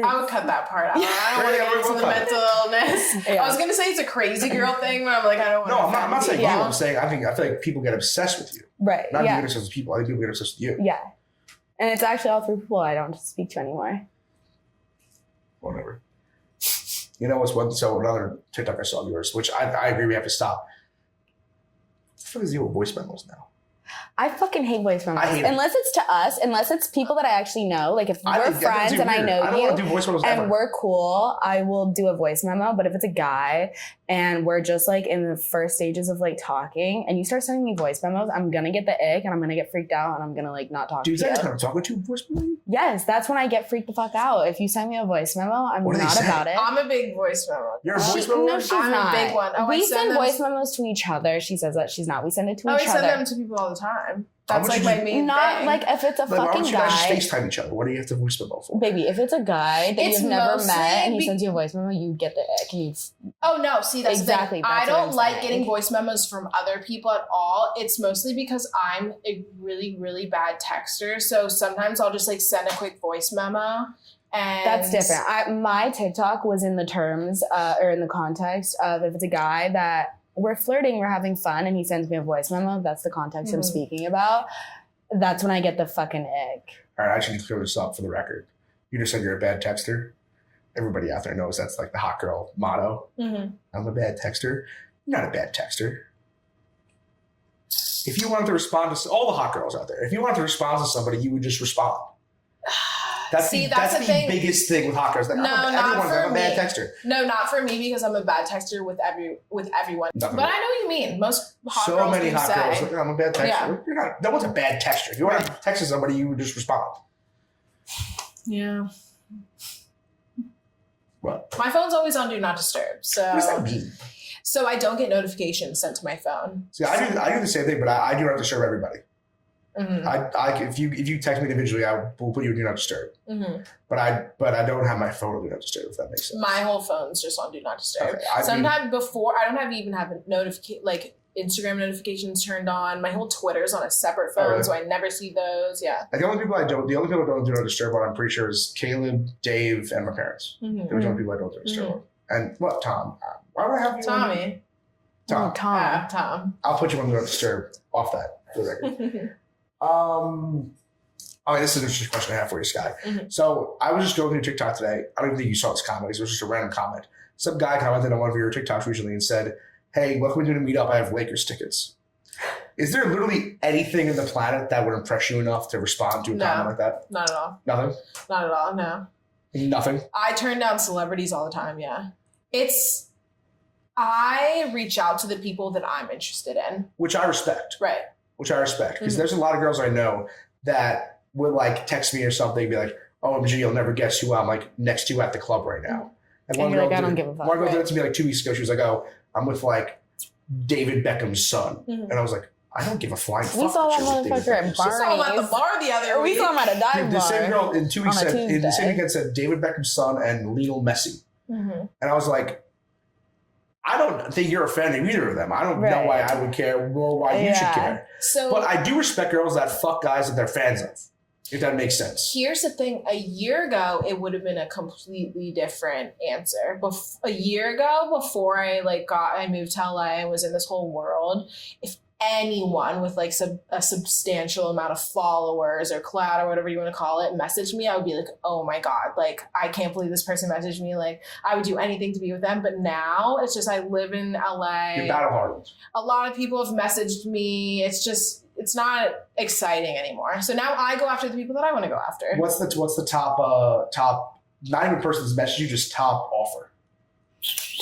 I would cut that part out. I don't want to get into the mental illness. Yeah. I was going to say it's a crazy girl thing, but I'm like, I don't want to. No, I'm not saying you. I'm saying I feel like people get obsessed with you. Right. Not you get obsessed with people. I think people get obsessed with you. Yeah. And it's actually all 3 people I don't speak to anymore. Whatever. You know what's one? So another TikTok I saw of yours, which I agree we have to stop. What the fuck is the deal with voice memos now? I fucking hate voice memos. Unless it's to us, unless it's people that I actually know. Like if we're friends and I know you and we're cool, I will do a voice memo. But if it's a guy and we're just like in the first stages of like talking and you start sending me voice memos, I'm going to get the ick and I'm going to get freaked out and I'm going to like not talk to you. Dude, is that kind of talking to voice memo? Yes, that's when I get freaked the fuck out. If you send me a voice memo, I'm not about it. I'm a big voice memo. You're a voice memo? No, she's I'm not. a big one. We send voice memos to each other. She says that she's not. We send it to each other. I send them to people all the time. That's like my main thing. Not like if it's a fucking guy. Why don't you guys FaceTime each other? What do you have to voice memo for? Baby, if it's a guy that you've never met and he sends you a voice memo, you get the ick. Oh no, see that's exactly. I don't like getting voice memos from other people at all. It's mostly because I'm a really, really bad texter. So sometimes I'll just like send a quick voice memo. And that's different. My TikTok was in the terms or in the context of if it's a guy that we're flirting, we're having fun, and he sends me a voice memo. That's the context I'm speaking about. That's when I get the fucking ick. All right, I should need to clear this up for the record. You just said you're a bad texter. Everybody out there knows that's like the hot girl motto. Mm-hmm. I'm a bad texter. You're not a bad texter. If you wanted to respond to all the hot girls out there, if you wanted to respond to somebody, you would just respond. That's the biggest thing with hot girls. Like, I'm a bad texter. No, not for me because I'm a bad texter with everyone. But I know what you mean. Most hot girls so many hot girls. Look, I'm a bad texter. Yeah. You're not. No one's a bad texter. If you want to text somebody, you would just respond. Yeah. What? My phone's always on Do Not Disturb. So what does that mean? So I don't get notifications sent to my phone. See, I do the same thing, but I do not disturb everybody. Mm-hmm. If you text me individually, I will put you in Do Not Disturb. Mm-hmm. But I don't have my phone on Do Not Disturb, if that makes sense. My whole phone's just on Do Not Disturb. Okay, sometimes before I don't even have Instagram notifications turned on. My whole Twitter's on a separate phone, so I never see those. Yeah. The only people I don't do Not Disturb on, I'm pretty sure, is Caleb, Dave, and my parents. Mm-hmm. Those are the people I don't do Not Disturb on. And what, Tom? Why would I have you? Tommy. Tom. Tom. I'll put you on Do Not Disturb off that for the record. This is an interesting question I have for you, Sky. Mm-hmm. So I was just going through TikTok today. I don't even think you saw this comment. It was just a random comment. Some guy commented on one of your TikToks recently and said, "Hey, what can we do to meet up? I have Lakers tickets." Is there literally anything in the planet that would impress you enough to respond to a comment like that? Not at all. Nothing? Not at all, no. Nothing? I turn down celebrities all the time, yeah. I reach out to the people that I'm interested in. Which I respect. Right. Which I respect. Because there's a lot of girls I know that would like text me or something and be like, "OMG, you'll never guess who I'm like next to at the club right now." And one girl I don't give a fuck. One girl did it to me like 2 weeks ago. She was like, "Oh, I'm with like David Beckham's son." Mm-hmm. And I was like, I don't give a flying fuck. We saw that motherfucker at Barney's. We saw him at the bar the other week. We saw him at a dive bar. The same girl in 2 weeks in the same weekend said David Beckham's son and Lionel Messi. Mm-hmm. And I was like, I don't think you're a fan of either of them. I don't know why I would care nor why you should care. But I do respect girls that fuck guys that they're fans of, if that makes sense. Here's the thing. A year ago, it would have been a completely different answer. A year ago, before I moved to LA and was in this whole world, if anyone with like a substantial amount of followers or clout or whatever you want to call it messaged me, I would be like, oh my God, like I can't believe this person messaged me. Like I would do anything to be with them. But now it's just I live in LA. You're battle hardened. A lot of people have messaged me. It's it's not exciting anymore. So now I go after the people that I want to go after. What's the top, not even person's message you, just top offer?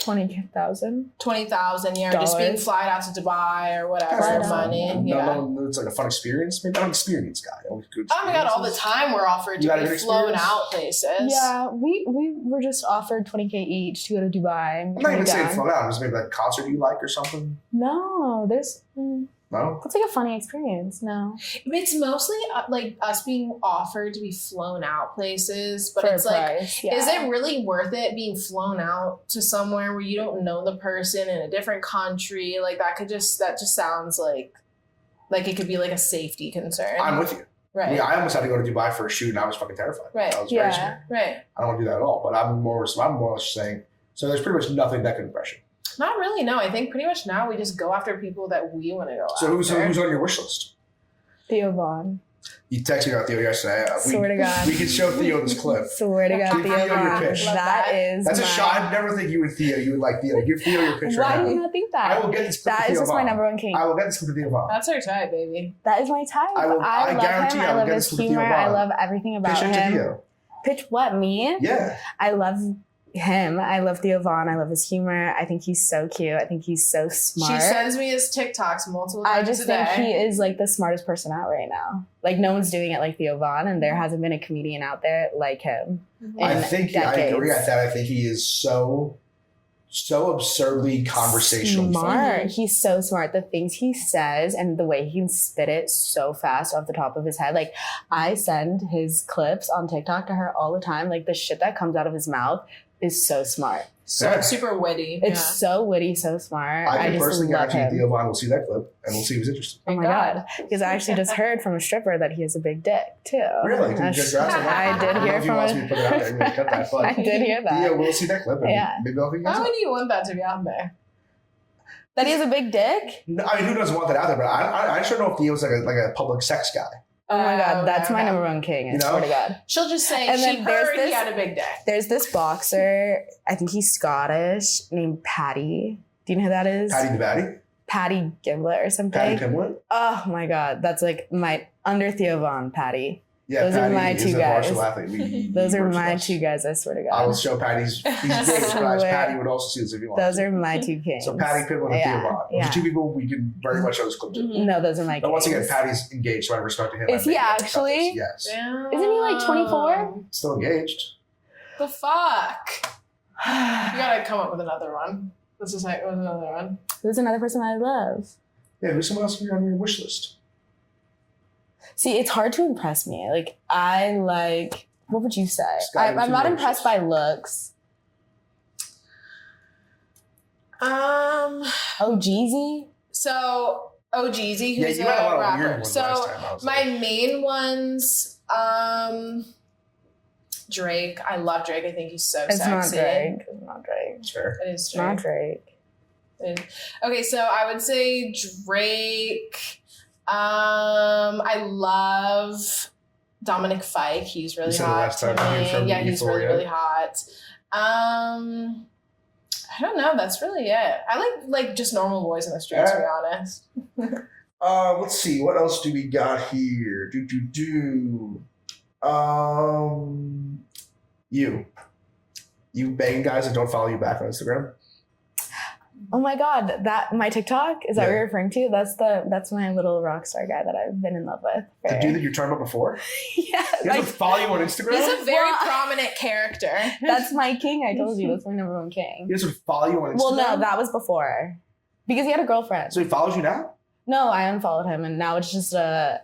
20,000. 20,000, yeah. Or just being flied out to Dubai or whatever for money. No, it's like a fun experience. Maybe I'm an experience guy. Oh my God, all the time we're offered to be flown out places. Yeah, we were just offered 20K each to go to Dubai. I'm not even saying flown out. It was maybe like a concert you like or something. No, there's... No? It's like a funny experience. No. It's mostly like us being offered to be flown out places, but For it's like, is it really worth it being flown out to somewhere where you don't know the person in a different country? Like that just sounds like it could be like a safety concern. I'm with you. Right. Yeah, I almost had to go to Dubai for a shoot and I was fucking terrified. Right. I was very scared. Right. I don't want to do that at all, but I'm more or less saying, so there's pretty much nothing that could impress you. Not really, no. I think pretty much now we just go after people that we want to go after. So who's on your wish list? Theo Vaughn. You texted me about Theo yesterday. Swear to God. We can show Theo this clip. Swear to God, Give Theo Theo your Vaughn. pitch. That's a shot. I never think you would like Theo. Give Theo your pitch Why right now. do you not think that? I will get this clip That to is Theo just Vaughn. my number one king. I will get this clip to Theo Vaughn. That's our type, baby. That is my type. I love guarantee him. I I will love get his this clip to humor. Theo Vaughn. I love everything about Pitch it to him. Theo. Pitch what, me? Yeah. I love him. I love Theo Vaughn. I love his humor. I think he's so cute. I think he's so smart. She sends me his TikToks multiple times I just think he is like the smartest person out right now. Like no one's doing it like Theo Vaughn, and there hasn't been a comedian out there like him. I agree at that. I think he is so absurdly conversational. Smart. He's so smart. The things he says and the way he can spit it so fast off the top of his head. Like I send his clips on TikTok to her all the time. Like the shit that comes out of his mouth is so smart. So super witty. It's so witty, so smart. I can just personally love guarantee him. Theo Vaughn will see that clip and we'll see if he's interested. Oh my God. Because I actually just heard from a stripper that he has a big dick too. Really? Congrats on that. I did hear from I don't know if he wants me to put it out there. I'm gonna cut that, but I did hear that. Theo will see that clip and maybe I'll think How would you want that to be out there? That he has a big dick? No, I mean, who doesn't want that out there? But I just don't know if Theo's like a public sex guy. Oh my God, that's my number one king. I swear to God. She'll just say and she heard he had a big dick. There's this boxer, I think he's Scottish, named Paddy. Do you know who that is? Paddy the Batty? Paddy Gimlet or something. Paddy Gimlet? Oh my God, that's like my under Theo Vaughn, Paddy. Yeah, those Paddy are my is two a guys. martial athlete. Those are my two guys, I swear to God. I will show Paddy's dates, guys. Paddy would also see this if you want. Those are my two kings. So Paddy Pimble and Theo Vaughn. Those are two people we can very much show this clip to. No, those are my kings. But once again, Paddy's engaged, so I respect to him. Is he actually? Yes. Isn't he like 24? Still engaged. The fuck? You gotta come up with another one. Let's just say another one. Who's another person I love? Yeah, who's someone else on your wish list? See, it's hard to impress me. Like, what would you say? I'm not impressed by looks. Oh, Jeezy? So, Jeezy, who's you had a lot of rapper. weird ones So, last time, my main ones, Drake. I love Drake. I think he's so it's sexy. It's not Drake. It's fair. It is Drake. Not Drake. Okay, so I would say Drake. I love Dominic Fike. He's really hot to me. Yeah, he's really hot. I don't know. That's really it. I like just normal boys in the streets, to be honest. Let's see. What else do we got here? You bang guys that don't follow you back on Instagram? Oh my God, my TikTok, is that what you're referring to? That's my little rock star guy that I've been in love with. The dude that you talked about before? Yeah. He doesn't follow you on Instagram? He's a very prominent character. That's my king, I told you. That's my number one king. He doesn't follow you on Instagram? Well, no, that was before. Because he had a girlfriend. So he follows you now? No, I unfollowed him, and now it's just an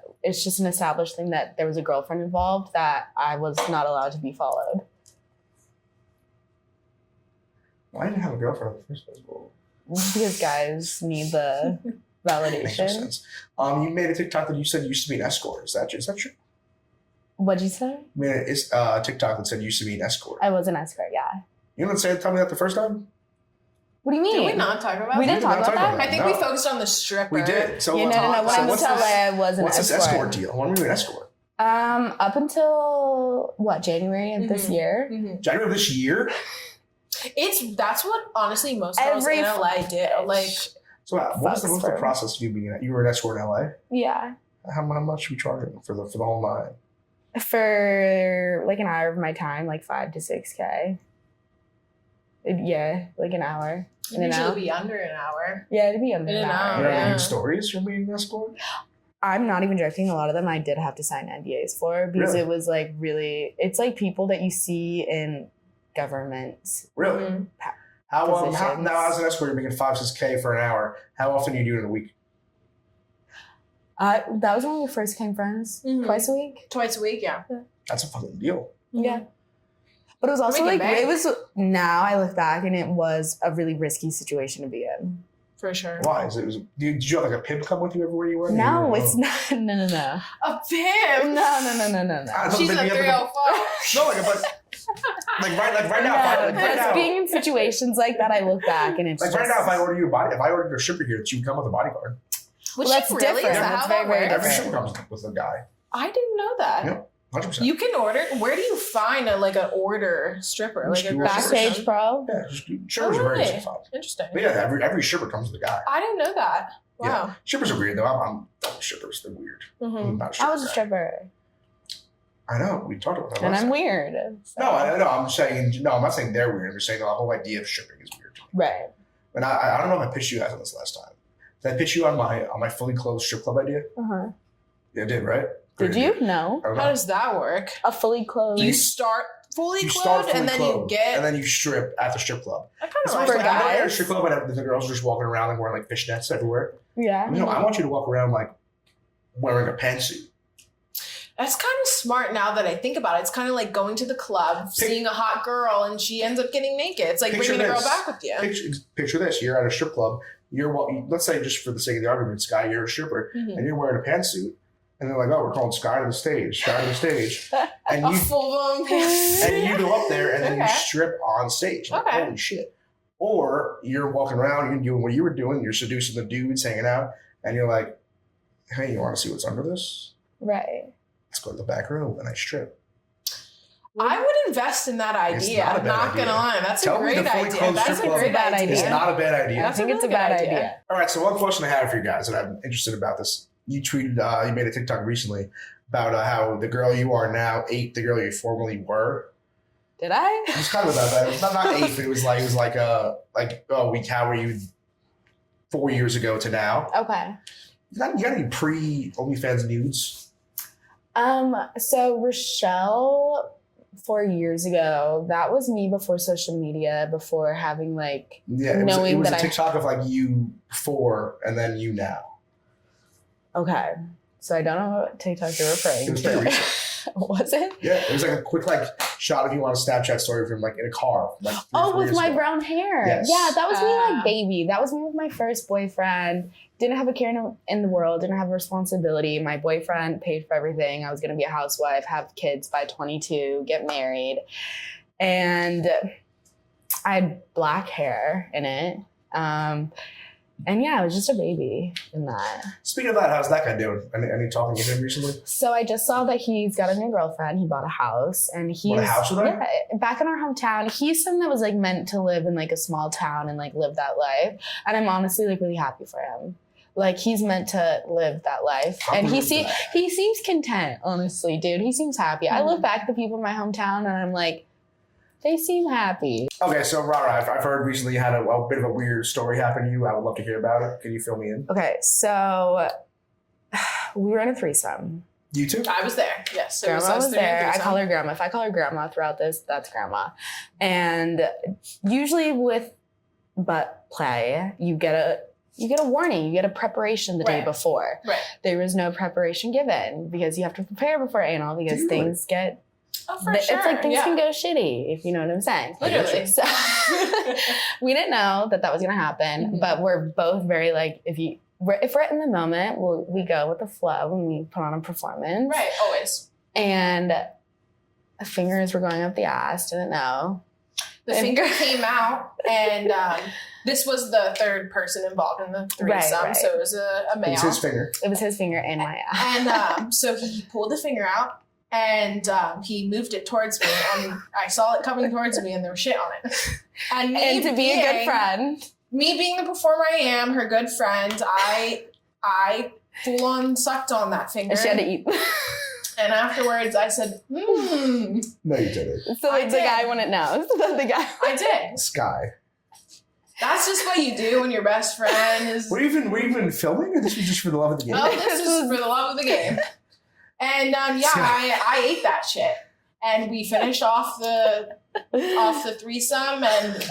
established thing that there was a girlfriend involved that I was not allowed to be followed. Why didn't you have a girlfriend in the first place? Because guys need the validation. Makes no sense. You made a TikTok that you said used to be an escort. Is that true? What'd you say? You made a TikTok that said used to be an escort. I was an escort, yeah. You didn't tell me that the first time? What do you mean? Did we not talk about that? We didn't talk about that? I think we focused on the stripper. We did. So no. When I moved to LA, I was an escort. What's this escort deal? When were you an escort? Up until, January of this year? Mm-hmm. January of this year? That's what honestly most girls in LA did. Like, so what was the process of you being you were an escort in LA? Yeah. How much are we charging for the whole night? For like an hour of my time, like $5 to $6K. Yeah, like an hour. It'd usually be under an hour. Yeah, it'd be under an hour. You have any stories from being an escort? I'm not even joking. A lot of them I did have to sign NDAs for because it was like really, it's like people that you see in government. Really? Mm-hmm. Now as an escort, you're making $5-6K for an hour. How often do you do it in a week? That was when we first became friends. Mm-hmm. Twice a week, yeah. That's a fucking deal. Yeah. But it was also now I look back and it was a really risky situation to be in. For sure. Why? Did you have like a pimp come with you everywhere you went? No, it's not. No. A pimp? No. She's a 304. No, right now. Being in situations like that, I look back and it's like right now. If I ordered your stripper here, she would come with a bodyguard. That's really? Different. That's very, very different. Every stripper comes with a guy. I didn't know that. Yeah. 100%. You can order. Where do you find an order stripper? Like a Backstage Pro? Yeah, strippers are very certified. Interesting. But yeah, every stripper comes with a guy. I didn't know that. Wow. Yeah. Strippers are weird though. I'm strippers. They're weird. Mm-hmm. I'm not a stripper. I was a stripper. I know. We talked about that. And I'm weird. So. No, I know. I'm not saying they're weird. I'm just saying the whole idea of stripping is weird. Right. And I don't know if I pitched you guys on this last time. Did I pitch you on my fully clothed strip club idea? Uh-huh. Yeah, I did, right? Did you? No. How does that work? A fully clothed. You start fully clothed and then you get... And then you strip at the strip club. I kind of like that. I know at a strip club and the girls are just walking around like wearing like fishnets everywhere. Yeah. You know, I want you to walk around like wearing a pantsuit. That's kind of smart now that I think about it. It's kind of like going to the club, seeing a hot girl, and she ends up getting naked. It's like bringing a girl back with you. Picture this. You're at a strip club. Let's say just for the sake of the argument, Sky, you're a stripper, and you're wearing a pantsuit. And they're like, oh, we're calling Sky to the stage. And you full-blown and you go up there and then you strip on stage. Like, holy shit. Or you're walking around, you're doing what you were doing, you're seducing the dudes, hanging out, and you're like, hey, you want to see what's under this? Right. Let's go to the back room and I strip. I would invest in that idea. I'm not going to lie. That's a great idea. That's a great idea. It's not a bad idea. I think it's a bad idea. All right, so one question I have for you guys that I'm interested about this. You tweeted, you made a TikTok recently about how the girl you are now ate the girl you formerly were. Did I? It was kind of about that. It was not ate, but it was like how were you 4 years ago to now? Okay. You got any pre-OnlyFans nudes? So Rochelle 4 years ago, that was me before social media, before having like knowing it was that a TikTok of like you before and then you now. Okay. So I don't know what TikTok you're referring to. It was pretty recent. Was it? Yeah, it was like a quick shot if you want a Snapchat story from like in a car. Like with my brown hair. Yes. Yeah, that was me like baby. That was me with my first boyfriend. Didn't have a care in the world. Didn't have a responsibility. My boyfriend paid for everything. I was going to be a housewife, have kids by 22, get married. And I had black hair in it. And yeah, I was just a baby in that. Speaking of that, how's that guy doing? Any talking to him recently? So I just saw that he's got a new girlfriend. He bought a house, and he's bought a house with her? Yeah, back in our hometown. He's someone that was like meant to live in like a small town and like live that life. And I'm honestly like really happy for him. Like he's meant to live that life, and he seems content. Honestly, dude, he seems happy. I look back at the people in my hometown, and I'm like, they seem happy. Okay, so Rara, I've heard recently you had a bit of a weird story happen to you. I would love to hear about it. Can you fill me in? Okay, so we were in a threesome. You too? I was there. Yes. Grandma was there. I call her grandma. If I call her grandma throughout this, that's grandma. And usually with butt play, you get a warning. You get a preparation the day before. Right. There was no preparation given because you have to prepare before anal because things get... Oh, for sure. It's like things can go shitty, if you know what I'm saying. Literally. So we didn't know that was going to happen, but we're both very like, if we're in the moment, we go with the flow and we put on a performance. Right, always. And fingers were going up the ass, didn't know. The finger came out, and this was the third person involved in the threesome, right. So it was a male. It was his finger. It was his finger in my ass. And so he pulled the finger out, and he moved it towards me, and I saw it coming towards me, and there was shit on it. And to be a good friend. Me being the performer I am, her good friend, I full on sucked on that finger. And she had to eat. And afterwards, I said, No, you didn't. So the guy wouldn't know. I did. Sky. That's just what you do when your best friend is. Were you even filming, or this was just for the love of the game? Oh, this is for the love of the game. And I ate that shit. And we finished off the threesome, and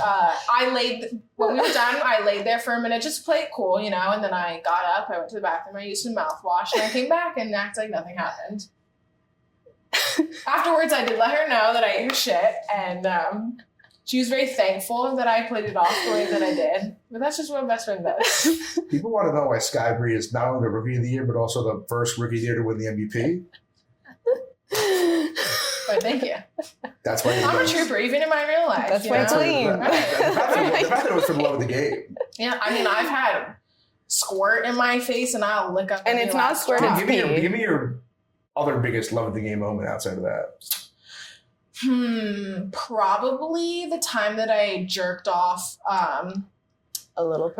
when we were done, I laid there for a minute just to play it cool, and then I got up, I went to the bathroom, I used some mouthwash, and I came back and acted like nothing happened. Afterwards, I did let her know that I ate her shit, and she was very thankful that I played it off the way that I did. But that's just what a best friend does. People want to know why Sky Bri is not only the Rookie of the Year, but also the first Rookie of the Year to win the MVP. But thank you. That's why I'm a trooper, even in my real life. That's why it's clean. The fact that it was for the love of the game. Yeah, I mean, I've had squirt in my face, and I'll lick up. And it's not squirt. Give me your other biggest love of the game moment outside of that. Probably the time that I jerked off a little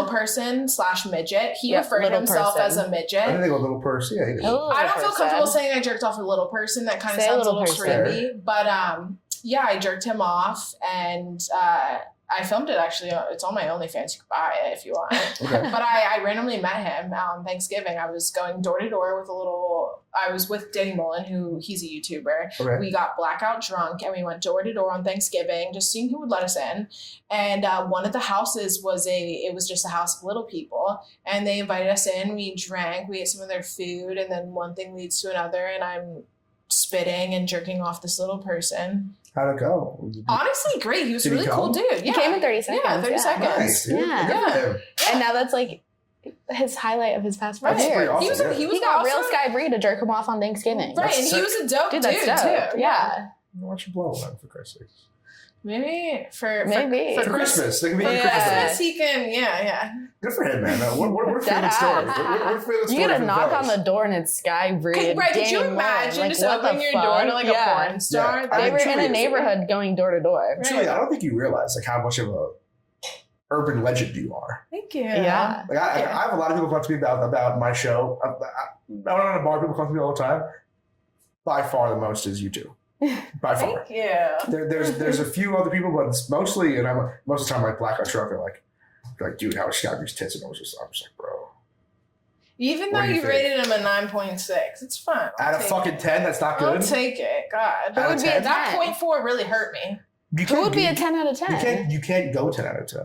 person / midget. He referred to himself as a midget. I didn't think a little person. Yeah, I don't feel comfortable saying I jerked off a little person. That kind of sounds a little creepy. But I jerked him off, and I filmed it actually. It's on my OnlyFans. You can buy it if you want. Okay. But I randomly met him on Thanksgiving. I was going door to door I was with Danny Mullen, he's a YouTuber. Okay. We got blackout drunk and we went door to door on Thanksgiving, just seeing who would let us in. And one of the houses was just a house of little people. And they invited us in. We drank. We ate some of their food. And then one thing leads to another. And I'm spitting and jerking off this little person. How'd it go? Honestly, great. He was a really cool dude. Yeah. He came in 30 seconds. Yeah, 30 seconds. Nice, dude. Yeah. And now that's like his highlight of his past 5 years. Awesome, he got awesome. real Sky Bri to jerk him off on Thanksgiving. Right, and he was a dope dude too. Yeah. Watch your blow then, for Christ's sake. Maybe for Christmas. They can be Christmas, he can, yeah. Good for him, man. What a feeling story. You get a knock on the door and it's Sky Bri. Right, could you imagine just opening your door to like a porn star? Yeah. They were in a neighborhood going door to door. Truly, I don't think you realize like how much of a urban legend you are. Thank you. Yeah. Like I have a lot of people come to me about my show. I don't know, a bar people come to me all the time. By far the most is you two. By far. Thank you. There's a few other people, but it's mostly, and most of the time like blackout drunk, they're like, dude, how is Sky Bri's tits? And I'm just like, bro. Even though you rated him a 9.6, it's fine. Out of fucking 10, that's not good. I'll take it. God. Who would be a 10? That 0.4 really hurt me. Who would be a 10 out of 10? You can't go 10 out of 10.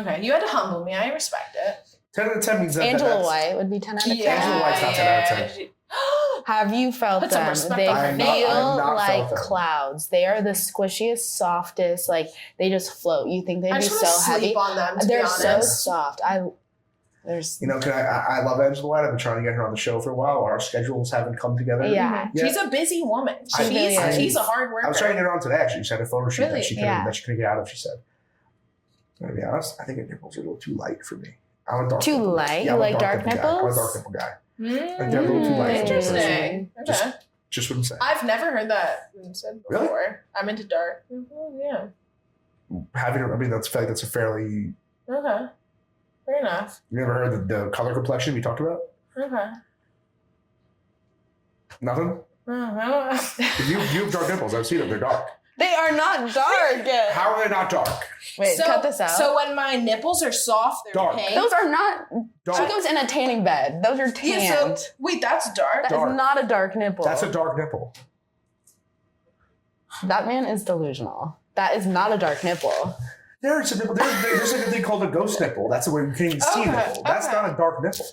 Okay, you had to humble me. I respect it. 10 out of 10 means that Angela White would be 10 out of 10. Angela White's not 10 out of 10. Have you felt Put some them? respect They on it. feel like clouds. They are the squishiest, softest. Like they just float. You think they'd be so heavy? Sleep on them, They're so soft. I love Angela White. I've been trying to get her on the show for a while. Our schedules haven't come together. Yeah. She's a busy woman. She's a hard worker. I was trying to get her on today. Actually, she had a photo shoot that she couldn't get out of. She said, "To be honest, I think her nipples are a little too light for me. I'm a dark too nipple. light. Yeah, You like dark nipples? I'm a dark nipple guy. Like they're a little too light. Interesting. Okay. Just what I'm saying. I've never heard that said before. Really? I'm into dark. Yeah. That's a fairly. Okay. Fair enough. You never heard the color complexion we talked about? Okay. Nothing? No. You have dark nipples. I've seen them. They're dark. They are not dark. How are they not dark? Wait, cut this out. So when my nipples are soft, they're dark. pink. Those are not. Dark. She goes in a tanning bed. Those are tanned. Yeah, so, wait, that's dark? That is not a dark nipple. That's a dark nipple. That man is delusional. That is not a dark nipple. There's like a thing called a ghost nipple. That's where you can't even see a nipple. That's not a dark nipple.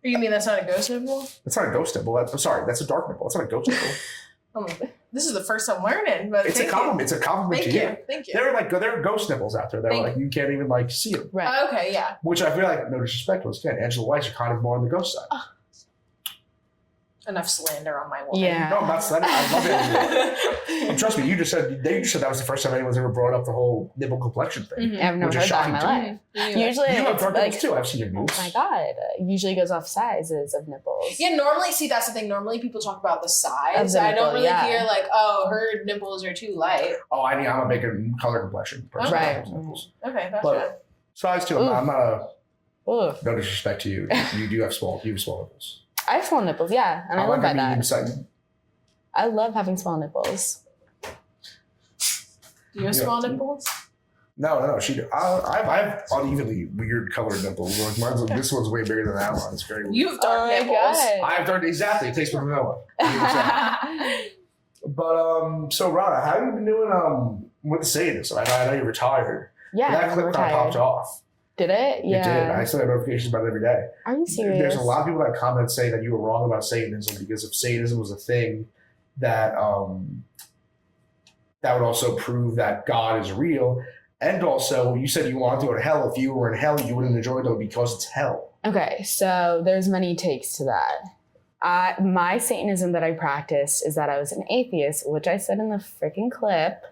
You mean that's not a ghost nipple? That's not a ghost nipple. That's a dark nipple. That's not a ghost nipple. This is the first I'm learning, but it's a compliment. It's a compliment to you. Thank you. There are ghost nipples out there that are like you can't even see them. Right. Okay, yeah. Which I feel like, no disrespect, was again, Angela White's are kind of more on the ghost side. Enough slander on my woman. Yeah. No, I'm not slandering. I love Angela White. Trust me, you just said that was the first time anyone's ever brought up the whole nipple complexion thing. Mm-hmm. I've never heard that in my life. Yeah. Usually, you have it's dark nipples too. I've seen your boobs. Oh my god! Usually goes off sizes of nipples. Yeah, normally, that's the thing. Normally, people talk about the size. I don't really hear her nipples are too light. Oh, I'm a bigger color complexion person. Right. Okay, that's but size too. I'm not a. Ugh. No disrespect to you. You do have small nipples. I have small nipples, yeah. And I live by that. Side. I love having small nipples. Do you have small nipples? No. I have unevenly weird colored nipples. Like this one's way bigger than that one. It's very weird. You have dark nipples. I have dark, exactly. It tastes like vanilla. But so Rara, how have you been doing with the Satanism? I know you're retired. Yeah, that clip kind of popped off. Did it? Yeah. It did. I still have notifications about it every day. Are you serious? There's a lot of people that comment saying that you were wrong about Satanism, because if Satanism was a thing that that would also prove that God is real. And also, you said you wanted to go to hell. If you were in hell, you wouldn't enjoy it though because it's hell. Okay, so there's many takes to that. My Satanism that I practiced is that I was an atheist, which I said in the freaking clip,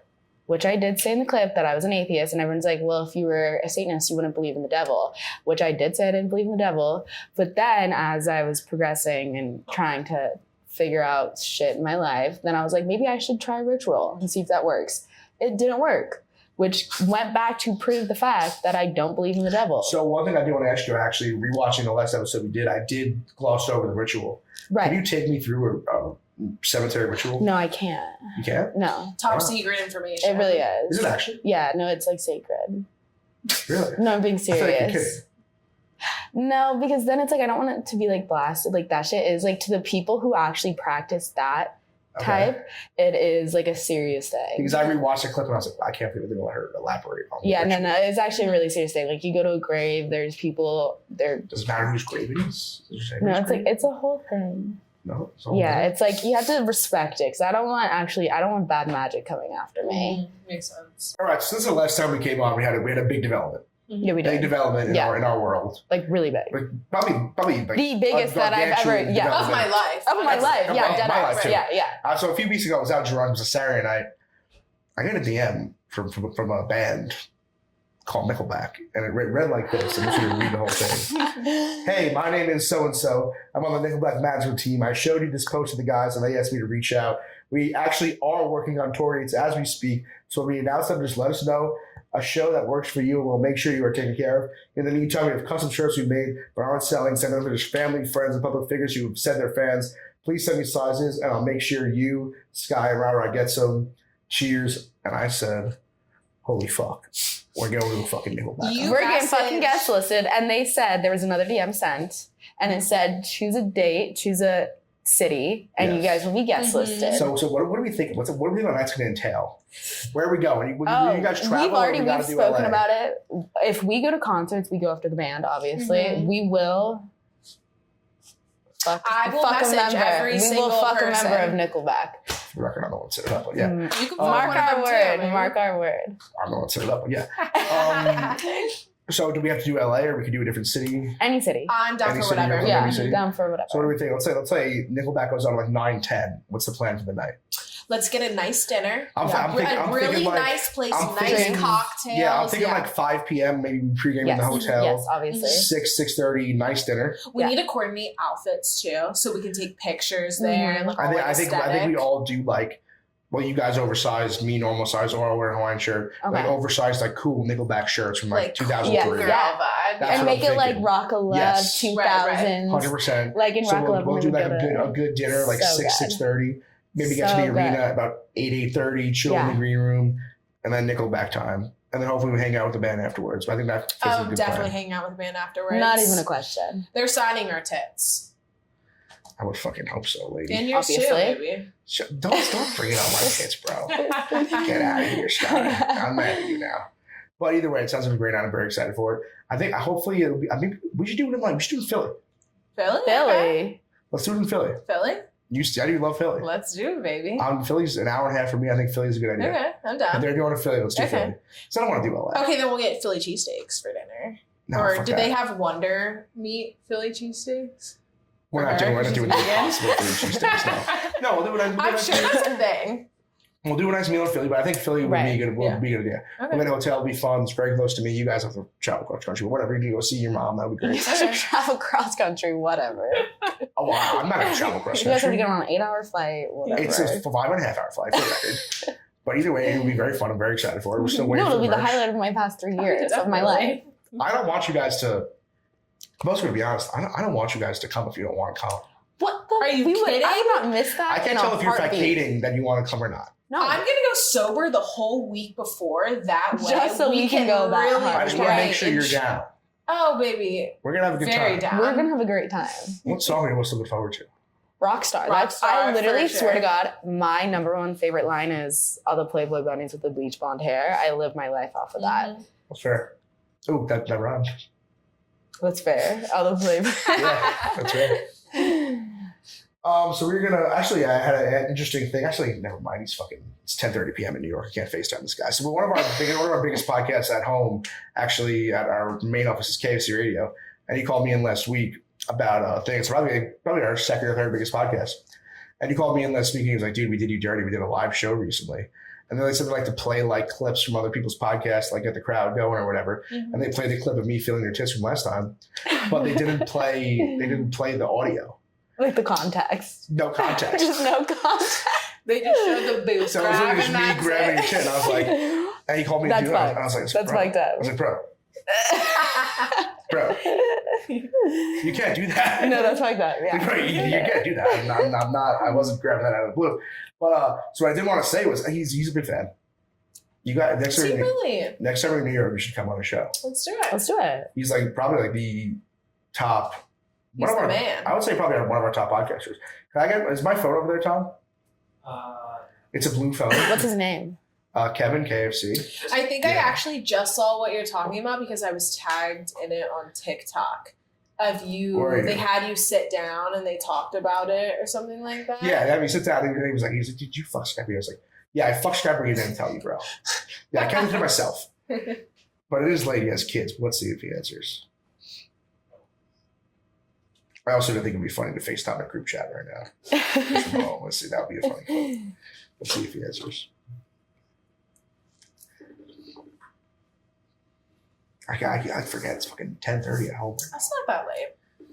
which I did say in the clip that I was an atheist, and everyone's like, well, if you were a Satanist, you wouldn't believe in the devil, which I did say I didn't believe in the devil. But then as I was progressing and trying to figure out shit in my life, then I was like, maybe I should try ritual and see if that works. It didn't work, which went back to prove the fact that I don't believe in the devil. So one thing I do want to ask you, actually, rewatching the last episode we did, I did gloss over the ritual. Right. Can you take me through a cemetery ritual? No, I can't. You can't? No. Top secret information. It really is. Is it actually? Yeah, no, it's like sacred. Really? No, I'm being I feel like you're serious. kidding. No, because then it's like I don't want it to be like blasted. Like that shit is like, to the people who actually practice that type, it is like a serious thing. Because I rewatched the clip and I was like, I can't believe they didn't let her elaborate on Yeah, the no, it's actually a really serious thing. Like you go to a grave, there's people there. Does it matter whose grave it is? No, it's like it's a whole thing. No, it's a whole Yeah, thing. it's like you have to respect it, because I don't want bad magic coming after me. Makes sense. All right, so since the last time we came on, we had a big development. Yeah, we Big did. development in our world. Like really big. Like, probably like The biggest that I've ever, Of my life. Of my life, Of yeah, my dead life, ass. too. Yeah. So a few weeks ago, I was out drunk. It was a Saturday night. I got a DM from a band called Nickelback, and it read like this. I'm just going to read the whole thing. Hey, my name is so-and-so. I'm on the Nickelback management team. I showed you this post to the guys, and they asked me to reach out. We actually are working on tour dates as we speak. So when we announce them, just let us know. A show that works for you, and we'll make sure you are taken care of. In the meantime, we have custom shirts we made but aren't selling. Send them to your family, friends, and public figures who have said they're fans. Please send me sizes, and I'll make sure you, Sky, and Rara get some. Cheers. And I said, holy fuck. We're going to the fucking Nickelback. We're getting fucking guest listed, and they said there was another DM sent, and it said choose a date, choose a city, and you guys will be guest listed. So what are we thinking? What do we think our night's going to entail? Where are we going? You guys travel? We've spoken about it. If we go to concerts, we go after the band, obviously. We will I will message every single person. We will fuck a member of Nickelback. For the record, I'm the one set it up, but yeah. You can mark our word. Mark our word. I'm the one set it up, but yeah. So do we have to do LA, or we could do a different city? Any city. I'm down Any for city, whatever. yeah. Yeah, down for whatever. So what do we think? Let's say Nickelback goes on like 9-10. What's the plan for the night? Let's get a nice dinner. I'm really thinking like, nice place, I'm nice thinking- cocktails. Yeah, I'm thinking like 5 p.m. Maybe pregame in the hotel. Yes, obviously. 6:30, nice dinner. We need to coordinate outfits too, so we can take pictures there and look all I think we all do like, well, you guys oversized, me normal size, or I'll wear a Hawaiian shirt. Okay. Like oversized, like cool Nickelback shirts from like 2003. Yeah. girl vibe. That's And what make I'm it like thinking. Rock of Love Yes. 2000s. 100%. Like in So Rock of Love. we'll do like a good dinner, like So 6:30. Maybe get to So the arena good. at about 8:30. Chill in the green room, and then Nickelback time, and then hopefully we hang out with the band afterwards. But I think that fits a good definitely plan. hang out with the band afterwards. Not even a question. They're signing our tits. I would fucking hope so, lady. And yours too, Obviously. baby. Don't bring it on my kids, bro. Get out of here, Sky. I'm mad at you now. But either way, it sounds like a great night. I'm very excited for it. I think hopefully it'll be. I mean, we should do it in like we should do it in Philly. Philly? Philly. Okay. Let's do it in Philly. Philly? I do love Philly. Let's do it, baby. Philly's an hour and a half for me. I think Philly's a good idea. Okay, I'm If down. they're going to Philly, let's do Okay. Philly. So I don't want to do LA. Okay, then we'll get Philly cheesesteaks for dinner. No, or fuck do that. they have Wonder Meat Philly cheesesteaks? We're not doing the impossible Philly cheesesteaks. No, we'll do a nice. I'm sure that's a thing. We'll do a nice meal in Philly, but I think Philly would be a good. Would be a good idea. Okay. We'll get a hotel. It'll be fun. It's very close to me. You guys have to travel across country, but whatever. You can go see your mom. That would be great. Travel cross country, whatever. Oh wow, I'm not gonna travel across You guys have to country. get on an 8-hour flight, whatever. It's a 5.5 hour flight for the record. But either way, it'll be very fun. I'm very excited for it. We're still waiting No, for it'll the be the merch. highlight of my past 3 years of my life. I don't want you guys to I'm also going to be honest. I don't want you guys to come if you don't want to come. What the? Are you kidding? I would not miss that. I can't tell if you're vacating that you want to come or not. No. I'm going to go sober the whole week before. That way Just so we can go that really hard. I just want to make sure you're down. Oh, baby. We're going to have a good Very time. down. We're going to have a great time. What song are you most looking forward to? Rockstar. I literally swear to God, my number one favorite line is all the Playboy bunnies with the bleach blonde hair. I live my life off of that. That's fair. Oh, that rhymed. That's fair. All the Playboy. Yeah, that's right. So we're gonna I had an interesting thing. Actually, never mind. It's 10:30 p.m. in New York. I can't FaceTime this guy. So one of our biggest podcasts at home, actually at our main office is KFC Radio, and he called me in last week about a thing. It's probably our second or third biggest podcast. And he called me in last week and he was like, dude, we did you dirty. We did a live show recently. And then they said they like to play like clips from other people's podcasts, like get the crowd going or whatever. Mm-hmm. And they played the clip of me feeling your tits from last time, but they didn't play the audio. Like the context. No context. Just no context. They just showed the boots. So it was just me grabbing your tit and I was like, and he called me and I was like, that's fucked up. I was like, bro, you can't do that. No, that's like that. Yeah, bro, you can't do that. I'm not. I wasn't grabbing that out of the blue. But so what I did want to say was he's a big fan. You got next time. Really? Next time we're in New York, we should come on the show. Let's do it. Let's do it. He's like probably like the top. He's the man. I would say probably one of our top podcasters. Is my phone over there, Tom? It's a blue phone. What's his name? Kevin, KFC. I think I actually just saw what you're talking about because I was tagged in it on TikTok. Of you, they had you sit down and they talked about it or something like that. Yeah, I mean, sit down and he was like, did you fuck Skype? I was like, yeah, I fucked Skype, but he didn't tell you, bro. Yeah, I can't do it myself. But it is late, he has kids. Let's see if he answers. I also don't think it'd be funny to FaceTime a group chat right now. Let's see, that would be a funny clip. Let's see if he answers. I forget. It's fucking 10:30 at home. That's not that late.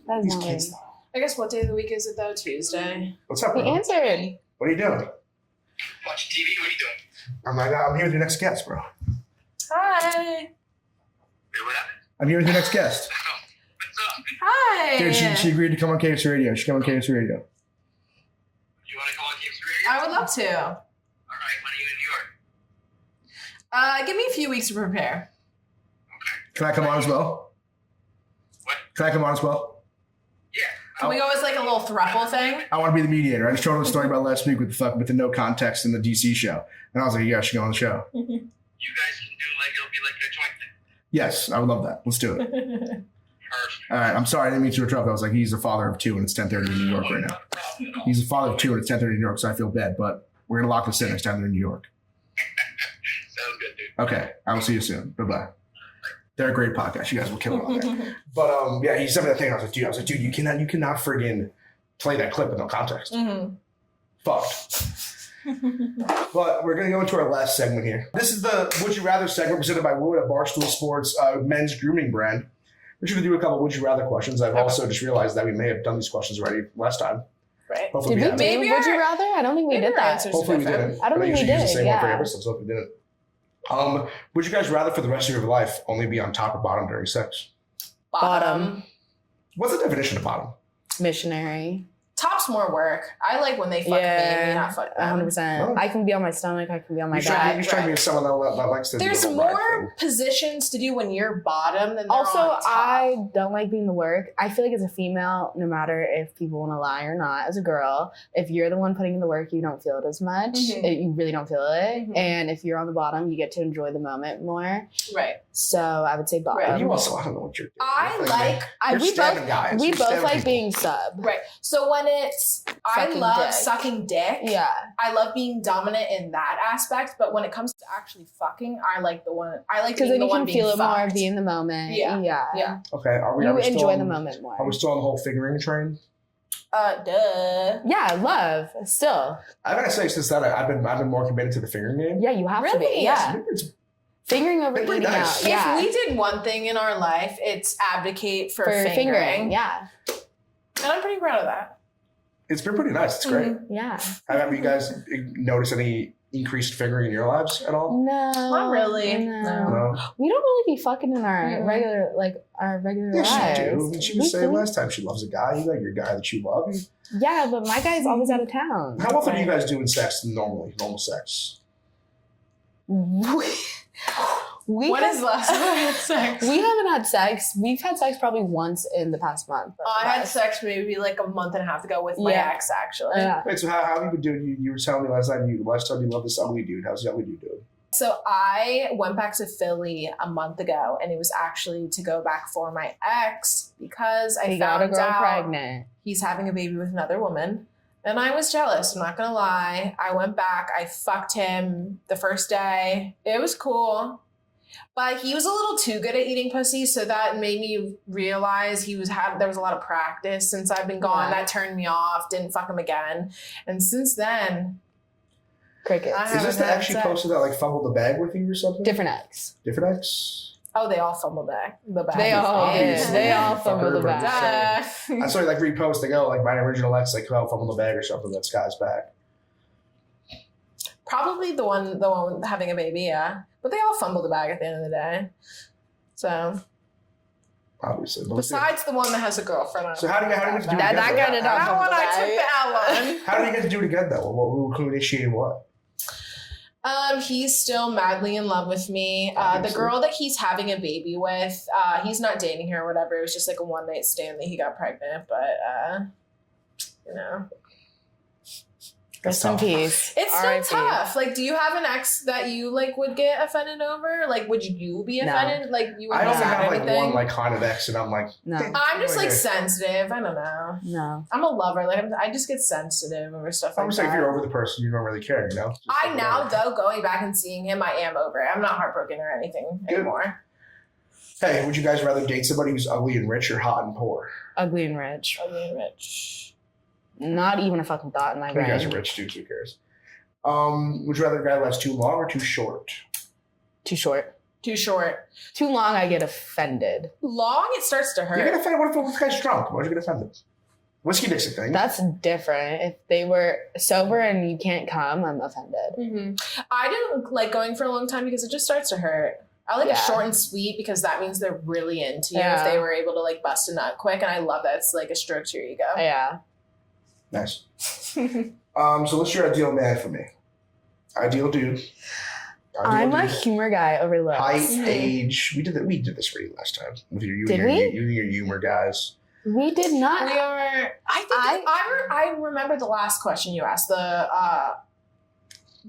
That's These not kids. late. I guess what day of the week is it though? Tuesday. What's up, He bro? answered. What are you doing? Watching TV. What are you doing? I'm here with your next guest, bro. Hi. Wait, what happened? I'm here with your next guest. What's up? Hi. Dude, she agreed to come on KFC Radio. She come on KFC Radio. You want to come on KFC Radio? I would love to. All right. When are you in New York? Give me a few weeks to prepare. Can I come on as well? What? Can I come on as well? Yeah. Can we go as like a little throuple thing? I want to be the mediator. I just told him a story about last week with the no context in the DC show. And I was like, yeah, she go on the show. You guys can do it'll be like a joint thing. Yes, I would love that. Let's do it. Perfect. All right, I'm sorry, I didn't mean to interrupt. I was like, he's a father of two and it's 10:30 in New York right now. He's a father of two and it's 10:30 in New York, so I feel bad, but we're going to lock this in next time they're in New York. Sounds good, dude. Okay, I will see you soon. Bye-bye. They're a great podcast. You guys will kill it on there. But yeah, he sent me that thing. I was like, dude, you cannot friggin' play that clip with no context. Mm-hmm. Fucked. But we're gonna go into our last segment here. This is the Would You Rather segment presented by Wood at Barstool Sports, men's grooming brand. We're just gonna do a couple Would You Rather questions. I've also just realized that we may have done these questions already last time. Right. Hopefully Did we haven't. do Would You Rather? I don't think we did that. Hopefully we didn't. I don't think we usually use the did, same one for yeah. every episode, so if we didn't. Would you guys rather for the rest of your life only be on top or bottom during sex? Bottom. What's the definition of bottom? Missionary. Top's more work. I like when they fuck me and me not fuck them. 100%. Oh. I can be on my stomach. I can be on my You back. strike me as someone that likes to There's do the whole ride more thing. positions to do when you're bottom than there Also, are on top. I don't like being the work. I feel like as a female, no matter if people want to lie or not, as a girl, if you're the one putting in the work, you don't feel it as much. Mhm. You really don't feel it. Mhm. And if you're on the bottom, you get to enjoy the moment more. Right. So I would say bottom. Right. You also, I don't know what you're doing. You're we stabbing both, guys. we You're both stabbing like people. being sub. Right. So when it's, I Sucking love dick. sucking dick. Yeah. I love being dominant in that aspect, but when it comes to actually fucking, I like Because being then the you one can being feel it more, fucked. be in the moment. Yeah. Yeah. Okay, are we You still enjoy on- the moment more. Are we still on the whole fingering train? Duh. Yeah, love. Still. I gotta say, since that I've been more committed to the fingering game. Yeah, you have to be. Really? Yeah. It's Fingering over Pretty eating nice. out. Yeah. If we did one thing in our life, it's advocate for For fingering. Yeah. And I'm pretty proud of that. been pretty nice. It's great. Yeah. Have you guys noticed any increased fingering in your lives at all? No, Not really. No. We don't really be fucking in our regular Yes, lives. you do. I mean, she was saying last time she loves a guy. You like your guy that you love. Yeah, but my guy's always out of town. How often are you guys doing sex normally? Normal sex? What is last time we had sex? We haven't had sex. We've had sex probably once in the past month. I had sex maybe like a month and a half ago with my ex, actually. Yeah. Wait, so how have you been doing? You were telling me last time you love this ugly dude. How's the ugly dude doing? So I went back to Philly a month ago, and it was actually to go back for my ex because I got a found girl out pregnant. he's having a baby with another woman. And I was jealous. I'm not going to lie. I went back. I fucked him the first day. It was cool. But he was a little too good at eating pussy, so that made me realize there was a lot of practice since I've been gone. Yeah. That turned me off. Didn't fuck him again. And since then, Crickets. Is this the ex she posted that like fumbled the bag with you or something? Different ex. Different ex? oh, they all fumbled the bag. They all did. did. They all fumbled the Fucker, bag. I saw you like repost. They go like my original ex like fumbled the bag or something. That guy's back. Probably the one having a baby, yeah. But they all fumbled the bag at the end of the day. So Obviously. But besides the one that has a girlfriend. So how do you get to do it That again? guy did not That fumble one the I bag. took that one. How do you get to do it again though? Who initiated what? He's still madly in love with me. The Obviously. girl that he's having a baby with, he's not dating her or whatever. It was just like a one night stand that he got pregnant. But, you know. Rest in peace. It's still R.I.P. tough. Like, do you have an ex that you like would get offended over? Like, would you be No. offended? Like, you would I don't miss out have like anything? one like kind of ex, and I'm like, No. I'm just like Okay. sensitive. I don't know. No. I'm a lover. Like, I just get sensitive over stuff I'm like just like if that. you're over the person, you don't really care, you know. Just I like, now, whatever. though, going back and seeing him, I am over it. I'm not heartbroken or anything Good. anymore. Hey, would you guys rather date somebody who's ugly and rich or hot and poor? Ugly and rich. Ugly and rich. Not even a fucking thought in my You brain. guys are rich dudes. Who cares? Would you rather a guy lasts too long or too short? Too short. Too short. Too long, I get offended. Long, it starts to You hurt. get offended. What if the guy's drunk? Why'd you get offended? Whiskey makes a thing. That's different. If they were sober and you can't come, I'm offended. Mm-hmm. I didn't like going for a long time because it just starts to hurt. I like it short and sweet because that means they're really into you if they were able to like bust a nut quick. And I love that. It's like a stroke to your ego. Yeah. Nice. So what's your ideal man for me? Ideal dude. I'm a humor guy over looks. Height, age. We did this for you last time. With you Did and we? you and your humor guys. We did not. We are. I remember the last question you asked. The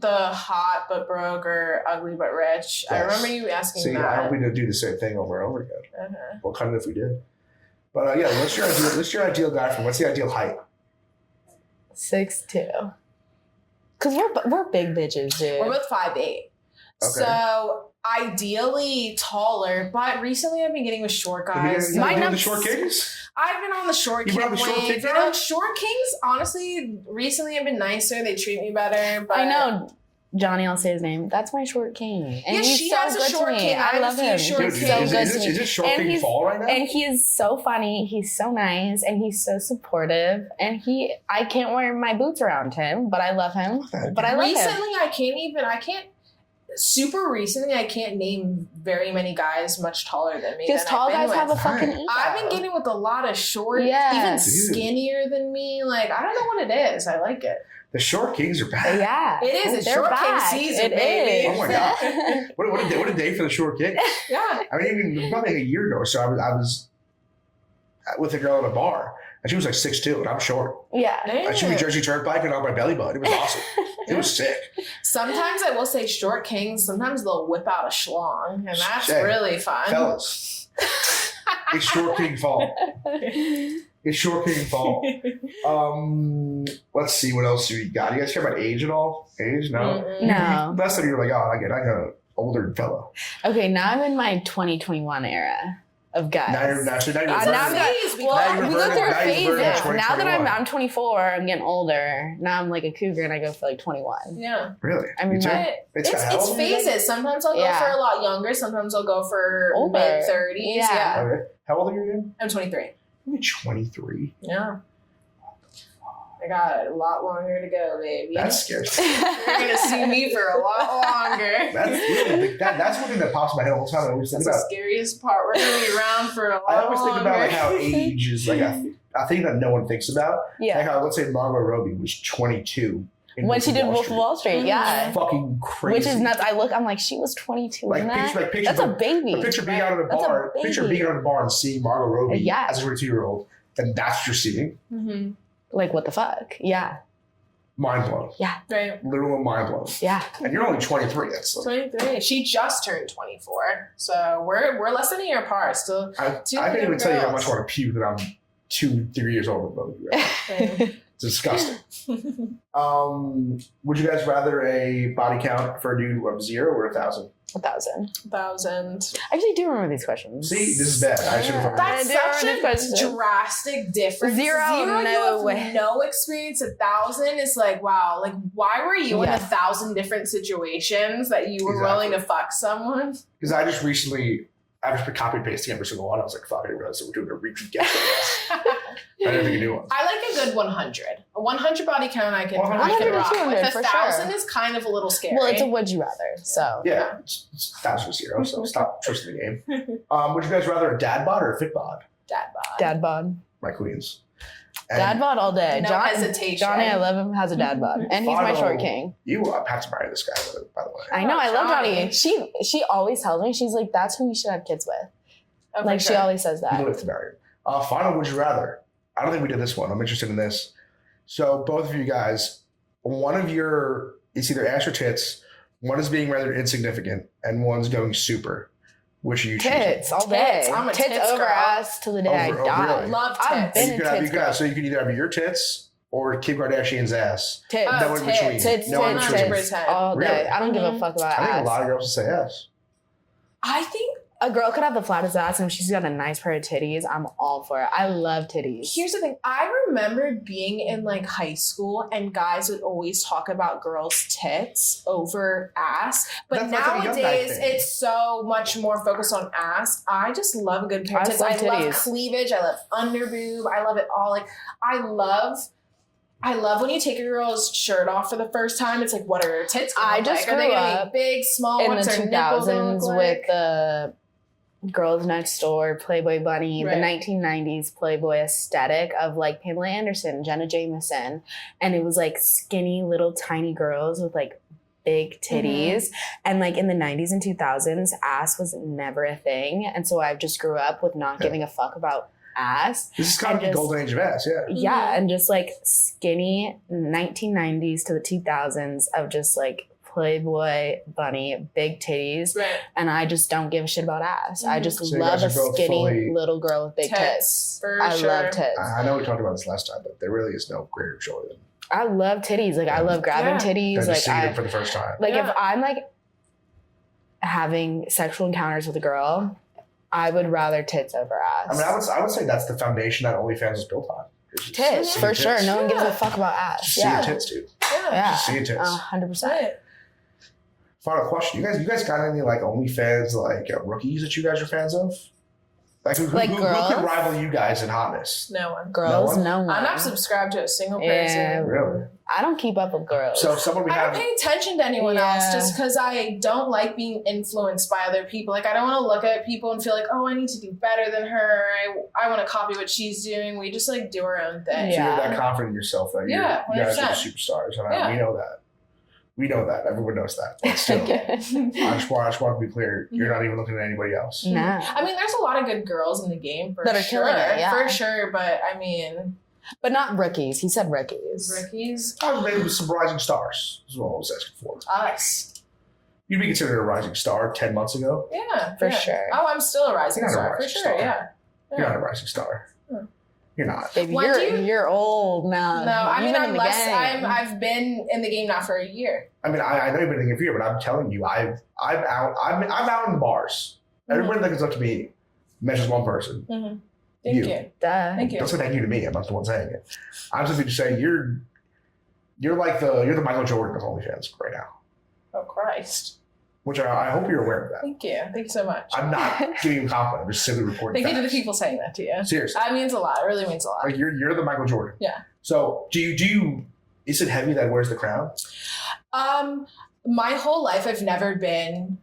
hot but broke or ugly but rich. I Yes. remember you asking See, that. I hope we don't do the same thing over and over again. Uh-huh. Well, kind of if we did. But yeah, what's your ideal guy from? What's the ideal height? 6'2". Cause we're big bitches, dude. We're both 5'8". Okay. So ideally taller, but recently I've been getting with short guys. You My been the numbers- short kings? I've been on the short You king been on the short wave. king now? Short kings, honestly, recently have been nicer. They treat me better. But I know Johnny, I'll say his name. That's my short king. And Yeah, he's she so has a good short to me. king. I I have a love few him. short He's kings. so is good this, to me. is this short And king he's- fall right now? And he is so funny. He's so nice, and he's so supportive. And I can't wear my boots around him, but I love him. But I love him. recently super recently I can't name very many guys much taller than me. Because that tall I've been guys have a with. fucking ego. I've been getting with a lot of short, Yeah. even Dude. skinnier than me. Like, I don't know what it is. I like it. The short kings are bad. Yeah. It is. It's They're short back. king season, It baby. is. Oh my God. What a day for the short kings. Yeah. I mean, even probably like a year ago or so, I was with a girl at a bar, and she was like 6'2", and I'm short. Yeah. And she was Jersey Turnpike and on my belly button. It was awesome. It was sick. Sometimes I will say short kings. Sometimes they'll whip out a schlong, and that's Hey, really fun. Fellas, it's short king fall. It's short king fall. Let's see what else you got. You guys care about age at all? Age? No. Mm-mm. No. Last time you were like, oh, I got an older fella. Okay, now I'm in my 2021 era of guys. Now you're now burning. I'm not, Well, Now you're we go burning- through now you're phases. burning Now that 2021. I'm 24, I'm getting older. Now I'm like a cougar and I go for like 21. Yeah. Really? I mean, You too? It's kinda how old? phases. Sometimes I'll go Yeah. for a lot younger. Sometimes I'll go for Older. mid-30s. Yeah. Yeah. Okay. How old are you again? I'm 23. You're 23. Yeah. I got a lot longer to go, baby. That's scary. You're gonna see me for a lot longer. That's one thing that pops in my head all the time. I always think That's about. the scariest part. We're gonna be around for a lot longer. I always think about like how age is like a thing that no one thinks about. Yeah. Like how, let's say Margot Robbie was 22 when she did Wolf of Wall Street. Yeah. Fucking crazy. Which is nuts. I'm like, she was 22. Like, Isn't that? picture, That's a baby. The picture being out of the That's a bar. Picture baby. being out of the bar and seeing Margot Robbie Yeah. as a 22-year-old, and that's what you're seeing. Mm-hmm. Like, what the fuck? Yeah. Mind blown. Yeah. Right. Literal mind blown. Yeah. And you're only 23. That's 23. She just turned 24, so we're less than a year apart. Still, I can't even tell you how much I want to puke that I'm 2-3 years older than both of you. Right? It's disgusting. Would you guys rather a body count for a dude of 0 or 1,000? 1,000. 1,000. I actually do remember these questions. See, this is bad. I should have. That's I do such remember these questions. a drastic difference. Zero, no you way. have no experience. 1,000 is like, wow. Like, why were you in Yeah. 1,000 different situations that you were willing to fuck someone? Because I just recently, I just been copy and pasting every single one. I was like, fuck, I didn't realize that we're doing a repeat guest. I didn't think a new one. I like a good 100. A 100 body count I can 100 to rock 200 with. for 1,000 sure. is kind of a little scary. Well, it's a would you rather. So Yeah, it's 1,000 to 0, so stop twisting the game. Would you guys rather a dad bod or a fit bod? Dad bod. dad bod. My queens. And Dad bod all day. No hesitation. Johnny, I love him, has a dad bod. And he's my Final- short king. You have to marry this guy, by the way. I know, I love Johnny. Johnny. She always tells me, she's like, that's who you should have kids with. Oh, for Like, she sure. always says You that. live to marry. Final would you rather? I don't think we did this one. I'm interested in this. So both of you guys, it's either ass or tits. One is being rather insignificant, and one's going super. Which are you choosing? Tits all day. Tits. I'm a tits tits over girl. ass till the day Over- I die. really? Love I've tits. been You a could tits have, girl. so you can either have your tits or Kim Kardashian's ass. Tits. Oh, No in tits. between. Tits, No in tits, between. tits, 100%. all day. Really? I don't give a fuck about I think ass. a lot of girls will say ass. I think A girl could have the flattest ass, and if she's got a nice pair of titties, I'm all for it. I love titties. here's the thing. I remember being in like high school and guys would always talk about girls' tits over ass. But That's like a young guy nowadays thing. it's so much more focused on ass. I just love a good pair of I tits. love I love titties. cleavage. I love underboob. I love it all. Like I love when you take a girl's shirt off for the first time. It's like, what are her tits gonna I look just like? Are they grew gonna up be big, small? in What's the her nipples gonna 2000s look with like? the Girls Next Door, Playboy Bunny, Right. the 1990s Playboy aesthetic of like Pamela Anderson, Jenna Jameson. And it was like skinny little tiny girls with like big titties. And like in the 90s and 2000s, ass was never a thing. And so I just grew up with not giving a fuck about ass. This is kind of And the golden age of ass, yeah. Yeah, and just like skinny 1990s to the 2000s of just like Playboy Bunny, big titties. Right. And I just don't give a shit about ass. I just So you love guys a are both skinny fully- little girl with big tits. Tits, for I sure. love tits. I know we talked about this last time, but there really is no greater joy than I love titties. Like I love grabbing Yeah. titties. just Like seeing it for the first time. like Yeah. if I'm like having sexual encounters with a girl, I would rather tits over ass. I mean, I would say that's the foundation that OnlyFans was built on. It's just tits seeing for tits. sure. No one gives Yeah. a fuck about ass. Just seeing Yeah, tits, dude. Yeah. yeah, Just seeing tits. 100%. Right. Final question: You guys got any like OnlyFans like rookies that you guys are fans of? Like who Like can girls? rival you guys in hotness? No one. Girls, No no one. I'm not subscribed to a single person. Yeah. Really? I don't keep up with girls. So if someone we I don't have. pay attention to anyone Yeah. else just because I don't like being influenced by other people. Like I don't want to look at people and feel like, oh, I need to do better than her. I want to copy what she's doing. We just like do our own thing. So you're Yeah. that confident in yourself that Yeah, you guys are the 100%. superstars, and Yeah. we know that. We know that. Everyone knows that. But still, I just want to be clear. You're not even looking at anybody else. Nah. I mean, there's a lot of good girls in the game for That are sure. killing it, yeah. For sure. But I mean, But not rookies. He said rookies. rookies, I was maybe some rising stars. Is what I was asking for. us. You'd be considered a rising star 10 months ago. Yeah. For yeah. sure. Oh, I'm still a rising You're not a star. For rising sure. star. Yeah. You're not a rising star. Hmm. You're not. Baby, When do you- you're old now. No, I You've mean, been in I'm the less. game. I've been in the game now for a year. I mean, I know you've been in the fear, but I'm telling you, I'm out in the bars. Everybody that comes up to me mentions one person. Mm-hmm. Thank You. you. Duh. Thank you. Don't say thank you to me. I'm not the one saying it. I'm simply just saying you're like you're the Michael Jordan of OnlyFans right now, Oh Christ. which I hope you're aware of that. Thank you. Thank you so much. I'm not giving you a compliment. I'm just simply reporting Thank you to the facts. people saying that to you. Seriously. That means a lot. It really means a lot. Like you're the Michael Jordan. Yeah. So do you? Is it heavy that wears the crown? My whole life, I've never been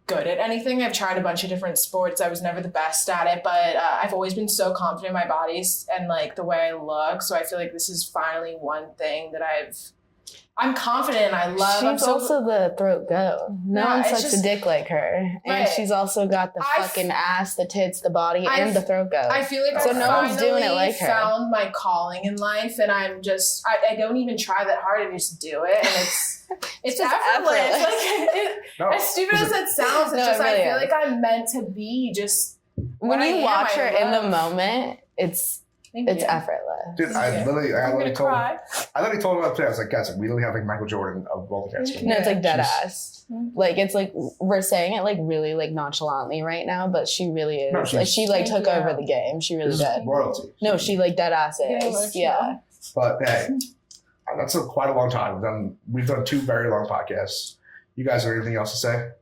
good at anything. I've tried a bunch of different sports. I was never the best at it, but I've always been so confident in my body and like the way I look. So I feel like this is finally one thing that I'm confident and I love. She's also the throat goat. No one sucks a dick like her. Right. And she's also got the fucking ass, the tits, the body, and the throat goat. I feel like so no one's doing it like her. Found my calling in life, and I'm just I don't even try that hard. I just do it, and it's effortless. Like, as stupid as it sounds, it's just really I feel like I'm meant to be just. When you watch her in the moment, it's effortless. Dude, I literally told her today, I was like, guys, we literally have like Michael Jordan of OnlyFans. No, it's like dead ass. Like, it's like, we're saying it like really like nonchalantly right now, but she really is. No, like, she like took over the game. She really did. Royalty. No, she like dead ass is. Yeah. But hey, that's quite a long time. We've done 2 very long podcasts. You guys have anything else to say?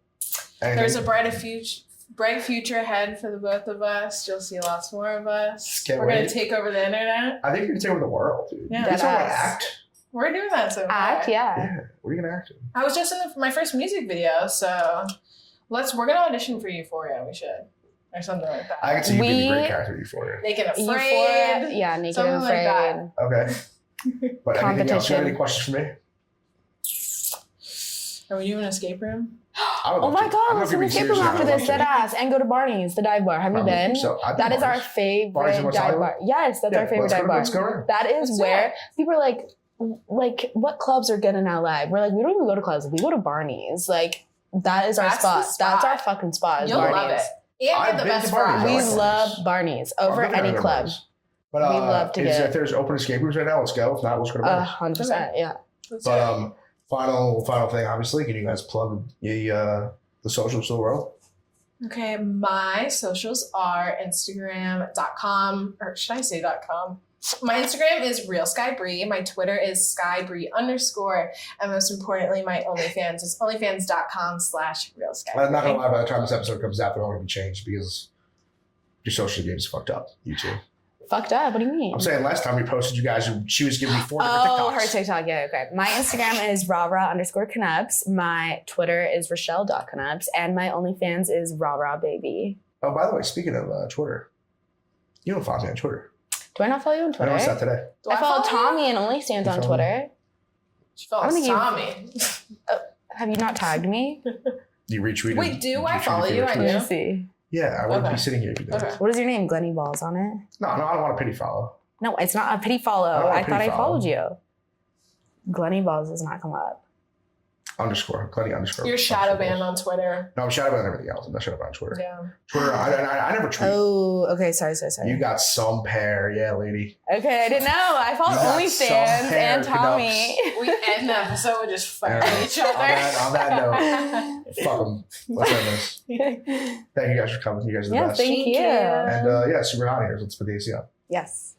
Anything? There's a bright future ahead for the both of us. You'll see lots more of us. We're going to take over the internet. I think you're going to take over the world, dude. Yeah. You're talking about act. We're doing that so far. Act, yeah. What are you going to act in? I was just in my first music video, so we're going to audition for Euphoria. We should. Or something like that. I can see you being a great character in Euphoria. Naked and Afraid. Euphoria, yeah, Naked and Afraid. Like that. Okay. But anything else? You have any questions for me? Are we doing an escape room? Oh my God, let's do an escape room after this, dead ass, and go to Barney's, the dive bar. Have you been? So. That is our favorite dive bar. Yes, that's our favorite dive bar. Let's go. That is where people are like, what clubs are good in LA? We're like, we don't even go to clubs. We go to Barney's. Like, that is our spot. That's our fucking spot. You'll love it. And get the best fries. We love Barney's over any club. But we love to get. If there's open escape rooms right now, let's go. If not, let's go to Barney's. 100%, yeah. But final thing, obviously, can you guys plug the socials to the world? Okay, my socials are Instagram.com, or should I say .com? My Instagram is RealSkyBri. My Twitter is SkyBri_. And most importantly, my OnlyFans is OnlyFans.com/RealSkyBri. I'm not going to lie, by the time this episode comes out, they're all going to be changed because your social game's fucked up. You too. Fucked up? What do you mean? I'm saying last time we posted you guys, she was giving me 4 different TikToks. Oh, her TikTok. Yeah, okay. My Instagram is Rara_Canups. My Twitter is Rochelle.Canups. And my OnlyFans is Baby. Oh, by the way, speaking of Twitter, you don't follow me on Twitter. Do I not follow you on Twitter? I noticed that today. I follow Tommy and OnlyStans on Twitter. She follows Tommy. Have you not tagged me? You retweeted. Wait, do I follow you? I do. See. Yeah, I wouldn't be sitting here if you did. What is your name? Glenny Balls on it? No, I don't want a pity follow. No, it's not a pity follow. I thought I followed you. Glenny Balls does not come up. _Glenny_. You're shadow banned on Twitter. No, I'm shadow banned on everything else. I'm not shadow banned on Twitter. Yeah. Twitter, I never tweet. Oh, okay. Sorry. You got some pair, yeah, lady. Okay, I didn't know. I follow OnlyStans and Tommy. We end the episode with just fucking each other. On that note, fuck them. Let's end this. Thank you guys for coming. You guys are the best. Thank you. And super hot here. Let's put the AC on. Yes.